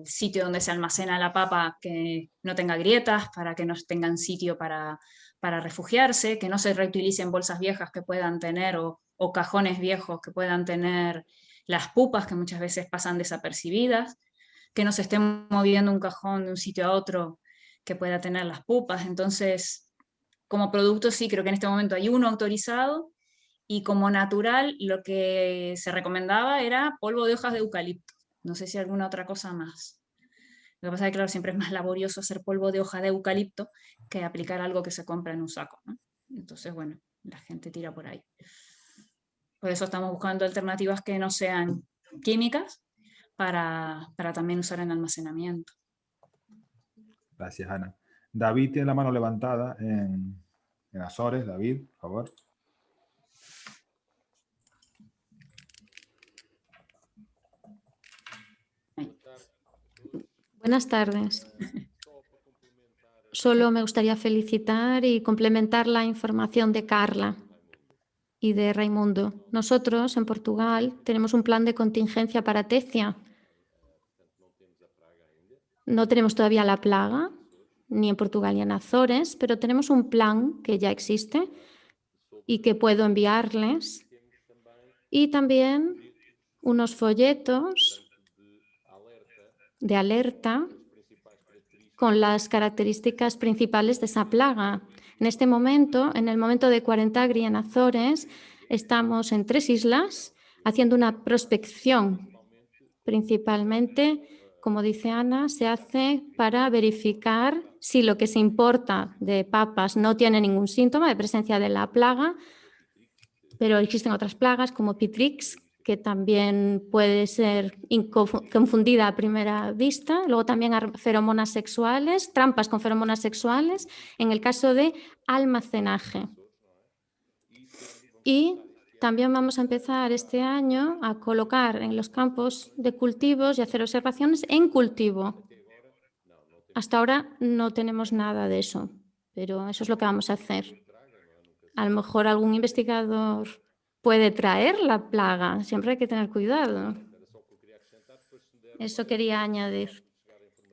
S3: sitio donde se almacena la papa que no tenga grietas, para que no tengan sitio para refugiarse, que no se reutilicen bolsas viejas que puedan tener o cajones viejos que puedan tener las pupas, que muchas veces pasan desapercibidas, que no se esté moviendo un cajón de un sitio a otro que pueda tener las pupas. Entonces, como producto sí, creo que en este momento hay uno autorizado, y como natural lo que se recomendaba era polvo de hojas de eucalipto. No sé si alguna otra cosa más. Lo que pasa es que, claro, siempre es más laborioso hacer polvo de hoja de eucalipto que aplicar algo que se compra en un saco, ¿no? Entonces, bueno, la gente tira por ahí. Por eso estamos buscando alternativas que no sean químicas para también usar en almacenamiento.
S1: Gracias, Ana. David tiene la mano levantada en Azores. David, por favor.
S7: Buenas tardes. Solo me gustaría felicitar y complementar la información de Carla y de Raimundo. Nosotros, en Portugal, tenemos un plan de contingencia para Tecia. No tenemos todavía la plaga, ni en Portugal ni en Azores, pero tenemos un plan que ya existe y que puedo enviarles. Y también unos folletos de alerta con las características principales de esa plaga. En este momento, en el momento de Cuarentagri en Azores, estamos en 3 islas haciendo una prospección. Principalmente, como dice Ana, se hace para verificar si lo que se importa de papas no tiene ningún síntoma de presencia de la plaga, pero existen otras plagas como Pitrix, que también puede ser confundida a primera vista. Luego también feromonas sexuales, trampas con feromonas sexuales, en el caso de almacenaje. Y también vamos a empezar este año a colocar en los campos de cultivos y hacer observaciones en cultivo. Hasta ahora no tenemos nada de eso, pero eso es lo que vamos a hacer. A lo mejor algún investigador puede traer la plaga, siempre hay que tener cuidado. Eso quería añadir.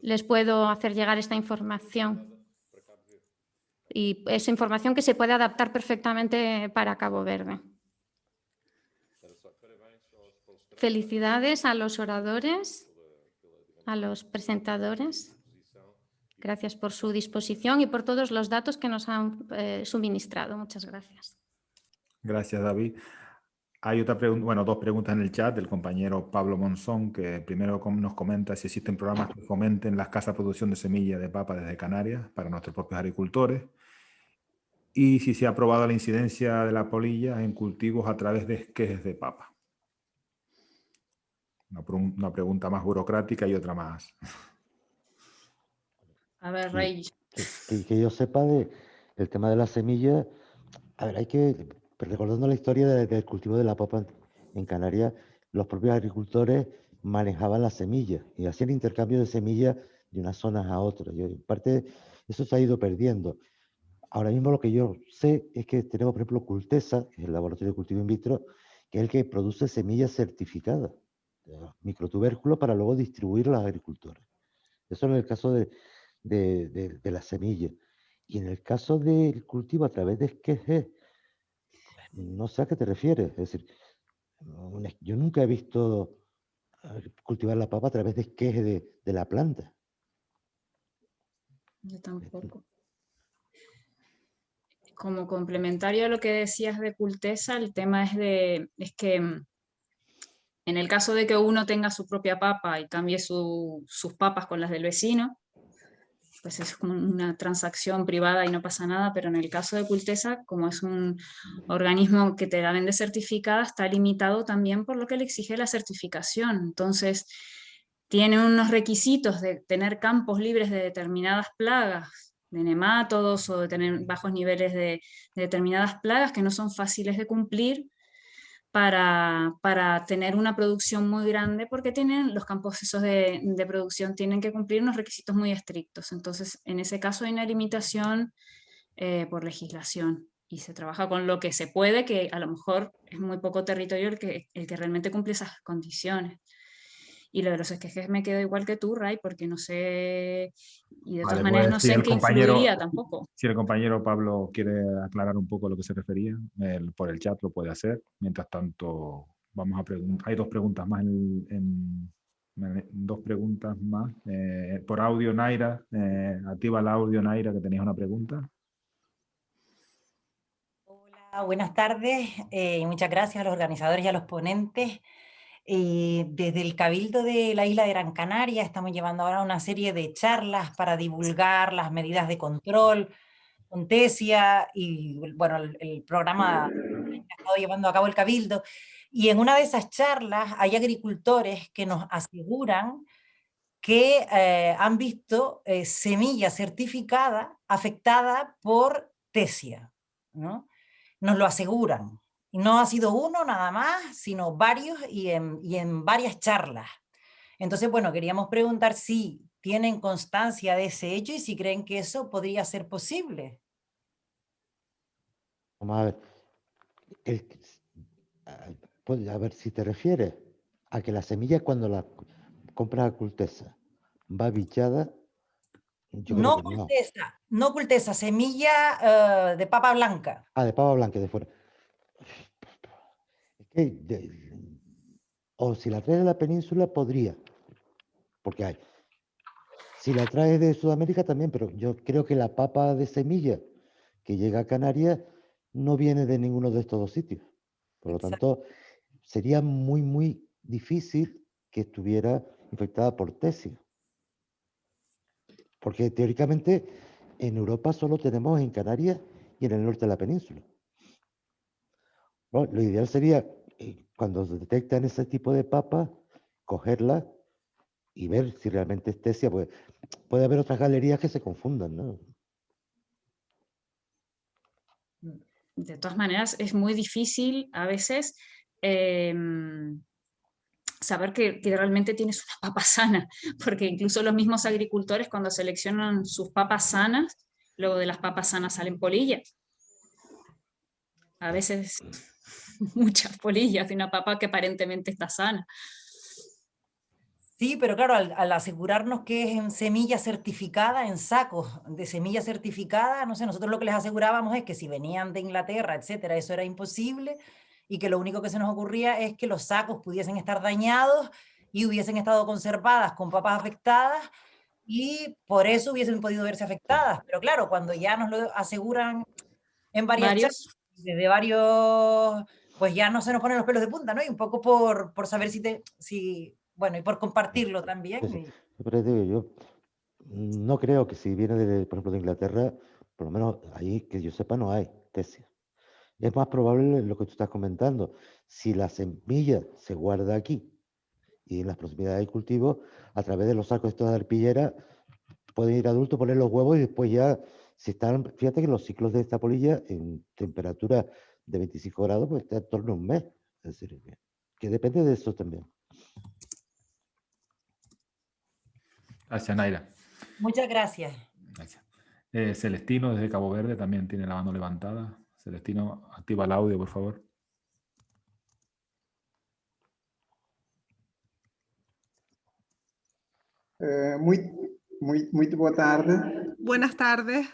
S7: Les puedo hacer llegar esta información. Y es información que se puede adaptar perfectamente para Cabo Verde. Felicidades a los oradores, a los presentadores. Gracias por su disposición y por todos los datos que nos han suministrado. Muchas gracias.
S1: Gracias, David. Hay otra pregunta, bueno, dos preguntas en el chat del compañero Pablo Monzón, que primero nos comenta si existen programas que fomenten la escasa producción de semillas de papa desde Canarias para nuestros propios agricultores, y si se ha probado la incidencia de la polilla en cultivos a través de esquejes de papa. Una pregunta más burocrática y otra más.
S3: A ver, Rey.
S2: Que yo sepa el tema de la semilla, a ver, hay que, recordando la historia del cultivo de la papa en Canarias, los propios agricultores manejaban las semillas y hacían intercambio de semillas de unas zonas a otras. En parte, eso se ha ido perdiendo. Ahora mismo lo que yo sé es que tenemos, por ejemplo, Cultesa, que es el laboratorio de cultivo in vitro, que es el que produce semillas certificadas, microtubérculos, para luego distribuir a los agricultores. Eso en el caso de las semillas. Y en el caso del cultivo a través de esquejes, no sé a qué te refieres. Es decir, yo nunca he visto cultivar la papa a través de esquejes de la planta.
S3: Yo tampoco. Como complementario a lo que decías de Cultesa, el tema es que en el caso de que uno tenga su propia papa y cambie sus papas con las del vecino, pues es como una transacción privada y no pasa nada, pero en el caso de Cultesa, como es un organismo que te la vende certificada, está limitado también por lo que le exige la certificación. Entonces, tiene unos requisitos de tener campos libres de determinadas plagas, de nemátodos o de tener bajos niveles de determinadas plagas que no son fáciles de cumplir para tener una producción muy grande, porque los campos esos de producción tienen que cumplir unos requisitos muy estrictos. Entonces, en ese caso hay una limitación por legislación y se trabaja con lo que se puede, que a lo mejor es muy poco territorio el que realmente cumple esas condiciones. Y lo de los esquejes me quedo igual que tú, Ray, porque no sé, y de todas maneras no sé en qué influiría tampoco.
S1: Si el compañero Pablo quiere aclarar un poco a lo que se refería, por el chat lo puede hacer. Mientras tanto, vamos a preguntar. Hay dos preguntas más dos preguntas más. Por audio, Naira, activa el audio, Naira, que tenías una pregunta.
S8: Hola, buenas tardes. Muchas gracias a los organizadores y a los ponentes. Desde el Cabildo de la isla de Gran Canaria estamos llevando ahora una serie de charlas para divulgar las medidas de control con TESIA y bueno, el programa que ha estado llevando a cabo el Cabildo. Y en una de esas charlas hay agricultores que nos aseguran que han visto semilla certificada afectada por TESIA, ¿no? Nos lo aseguran. Y no ha sido uno nada más, sino varios y en varias charlas. Entonces, bueno, queríamos preguntar si tienen constancia de ese hecho y si creen que eso podría ser posible.
S2: Vamos a ver. A ver si te refieres a que la semilla cuando la compras a Cultesa va bichada. Yo creo que no.
S8: No Cultesa, semilla de papa blanca.
S2: Ah, de papa blanca de fuera. Es que o si la traes de la península podría, porque hay. Si la traes de Sudamérica también, pero yo creo que la papa de semilla que llega a Canarias no viene de ninguno de estos dos sitios. Por lo tanto, sería muy, muy difícil que estuviera infectada por TESIA. Porque teóricamente en Europa solo tenemos en Canarias y en el norte de la península. Bueno, lo ideal sería, cuando se detectan ese tipo de papas, cogerla y ver si realmente es TESIA. Pues puede haber otras galerías que se confundan, ¿no?
S3: De todas maneras, es muy difícil a veces saber que realmente tienes una papa sana, porque incluso los mismos agricultores cuando seleccionan sus papas sanas, luego de las papas sanas salen polillas. A veces muchas polillas de una papa que aparentemente está sana.
S8: Sí, pero claro, al asegurarnos que es en semilla certificada, en sacos de semilla certificada, no sé, nosotros lo que les asegurábamos es que si venían de Inglaterra, etcétera, eso era imposible y que lo único que se nos ocurría es que los sacos pudiesen estar dañados y hubiesen estado conservadas con papas afectadas y por eso hubiesen podido verse afectadas. Pero claro, cuando ya nos lo aseguran en varias charlas, desde varios, pues ya no se nos ponen los pelos de punta, ¿no? Y un poco por saber bueno, y por compartirlo también.
S2: Sí. Pero te digo, yo no creo que si viene, por ejemplo, de Inglaterra, por lo menos ahí, que yo sepa, no hay tesis. Es más probable lo que tú estás comentando. Si la semilla se guarda aquí y en las proximidades del cultivo, a través de los sacos estos de arpillera, pueden ir adultos, poner los huevos y después ya, si están, fíjate que los ciclos de esta polilla en temperatura de 25 grados, pues está en torno a un mes. Es decir, que depende de eso también.
S1: Gracias, Naira.
S8: Muchas gracias.
S1: Gracias. Celestino, desde Cabo Verde, también tiene la mano levantada. Celestino, activa el audio, por favor.
S9: Muito boa tarde.
S10: Buenas tardes.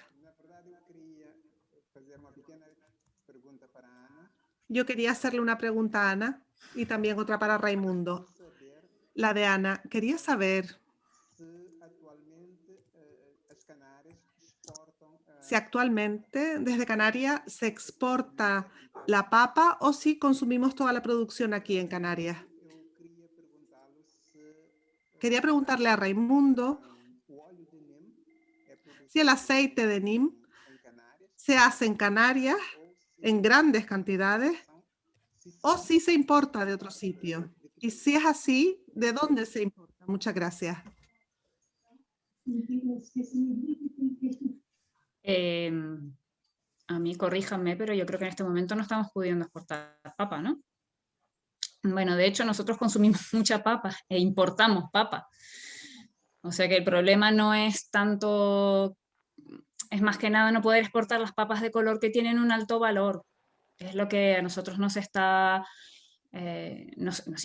S10: Yo quería hacerle una pregunta a Ana y también otra para Raimundo. La de Ana, quería saber si actualmente desde Canarias se exporta la papa o si consumimos toda la producción aquí en Canarias. Quería preguntarle a Raimundo si el aceite de NIM se hace en Canarias en grandes cantidades o si se importa de otro sitio. Y si es así, ¿de dónde se importa? Muchas gracias.
S3: A mí, corríjanme, pero yo creo que en este momento no estamos pudiendo exportar papa, ¿no? Bueno, de hecho, nosotros consumimos mucha papa e importamos papa. O sea que el problema no es tanto, es más que nada no poder exportar las papas de color que tienen un alto valor. Es lo que a nosotros nos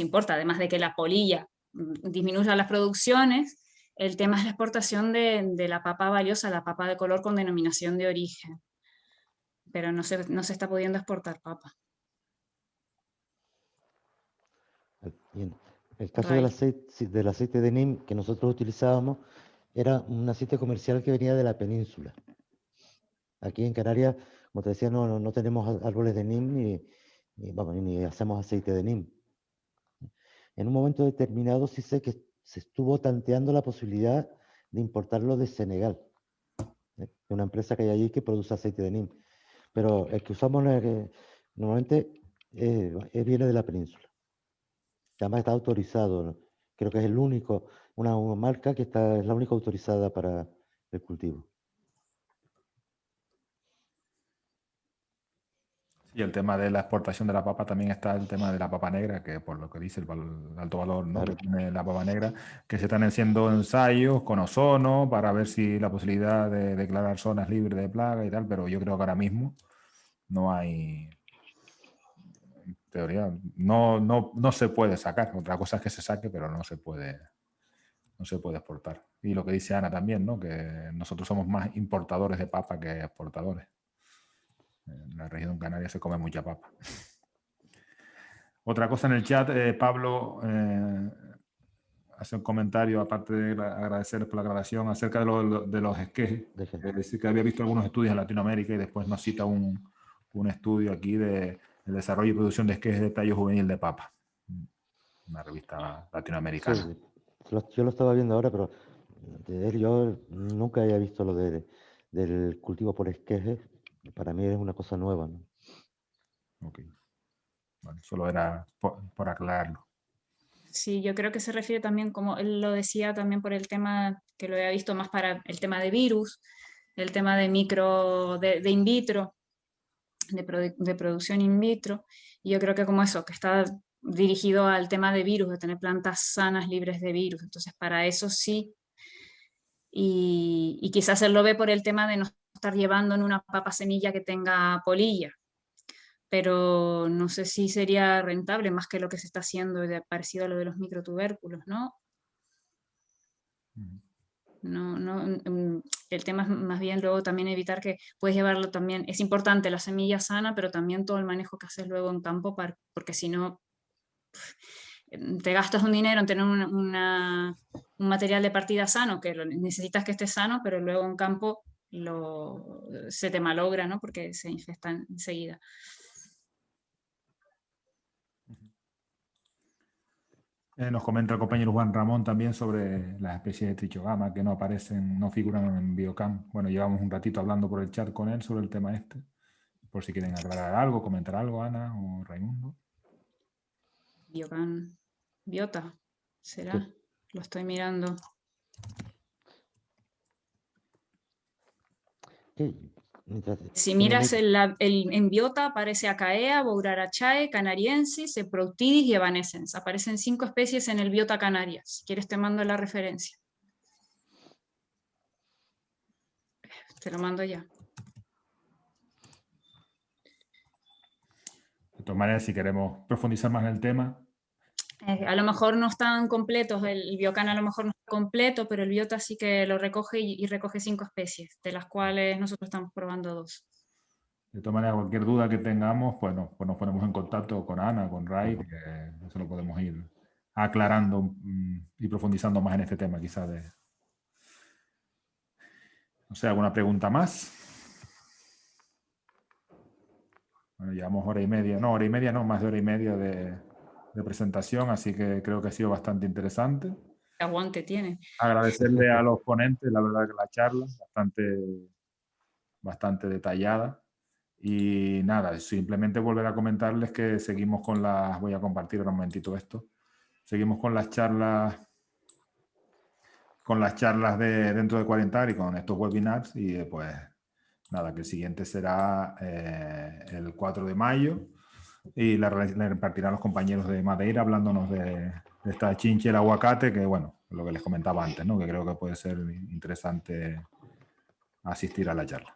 S3: importa, además de que la polilla disminuya las producciones. El tema es la exportación de la papa valiosa, la papa de color con denominación de origen. Pero no se está pudiendo exportar papa.
S2: Bien. El caso del aceite de NIM que nosotros utilizábamos era un aceite comercial que venía de la península. Aquí en Canarias, como te decía, no tenemos árboles de NIM ni hacemos aceite de NIM. En un momento determinado sí sé que se estuvo tanteando la posibilidad de importarlo de Senegal, de una empresa que hay allí que produce aceite de NIM. Pero el que usamos normalmente viene de la península. Además está autorizado, ¿no? Creo que es el único, una marca que es la única autorizada para el cultivo.
S1: Y el tema de la exportación de la papa también está el tema de la papa negra, que por lo que dice el alto valor, ¿no?
S2: Claro.
S1: Que tiene la papa negra, que se están haciendo ensayos con ozono para ver si la posibilidad de declarar zonas libres de plaga y tal, pero yo creo que ahora mismo no hay, en teoría, no se puede sacar. Otra cosa es que se saque, pero no se puede exportar. Y lo que dice Ana también, ¿no? Que nosotros somos más importadores de papa que exportadores. En la región canaria se come mucha papa. Otra cosa en el chat, Pablo hace un comentario, aparte de agradecerles por la grabación, acerca de los esquejes. Es decir, que había visto algunos estudios en Latinoamérica y después nos cita un estudio aquí del desarrollo y producción de esquejes de tallo juvenil de papa. Una revista latinoamericana.
S2: Sí, yo lo estaba viendo ahora, pero yo nunca había visto lo del cultivo por esquejes. Para mí es una cosa nueva, ¿no?
S1: Ok. Bueno, solo era por aclararlo.
S3: Sí, yo creo que se refiere también, como él lo decía, también por el tema que lo había visto más para el tema de virus, el tema de de in vitro, de producción in vitro. Y yo creo que como eso, que está dirigido al tema de virus, de tener plantas sanas, libres de virus. Entonces, para eso sí. Y quizás él lo ve por el tema de no estar llevando en una papa semilla que tenga polilla. Pero no sé si sería rentable más que lo que se está haciendo parecido a lo de los microtubérculos, ¿no? El tema es más bien luego también evitar que puedes llevarlo también, es importante la semilla sana, pero también todo el manejo que haces luego en campo, porque si no, te gastas un dinero en tener un material de partida sano, que necesitas que esté sano, pero luego en campo se te malogra, ¿no? Porque se infesta enseguida.
S1: Nos comenta el compañero Juan Ramón también sobre las especies de Trichogama que no aparecen, no figuran en Biocam. Bueno, llevamos un ratito hablando por el chat con él sobre el tema este. Por si quieren aclarar algo, comentar algo, Ana o Raimundo.
S3: Biocam, Biota, ¿será? Sí. Lo estoy mirando. Si miras en Biota aparece Acaea, Bourarachae, Canariensis, Eproutidis y Evanescens. Aparecen 5 especies en el Biota Canarias. Si quieres te mando la referencia. Te lo mando ya.
S1: De todas maneras, si queremos profundizar más en el tema.
S3: A lo mejor no están completos, el Biocan a lo mejor no está completo, pero el Biota sí que lo recoge y recoge 5 especies, de las cuales nosotros estamos probando 2.
S1: De todas maneras, cualquier duda que tengamos, pues nos ponemos en contacto con Ana, con Ray, que eso lo podemos ir aclarando y profundizando más en este tema, quizás. No sé, ¿alguna pregunta más? Bueno, llevamos hora y media no, más de hora y media de presentación, así que creo que ha sido bastante interesante.
S3: ¿Qué aguante tiene?
S1: Agradecerle a los ponentes, la verdad que la charla bastante detallada. Y nada, simplemente volver a comentarles que seguimos con las... Voy a compartir ahora un momentito esto. Seguimos con las charlas de dentro de Cuarentar y con estos webinars. Y pues nada, que el siguiente será el 4 de mayo. Y le repartirán los compañeros de Madeira hablándonos de esta chinche del aguacate, que bueno, lo que les comentaba antes, ¿no? Que creo que puede ser interesante asistir a la charla.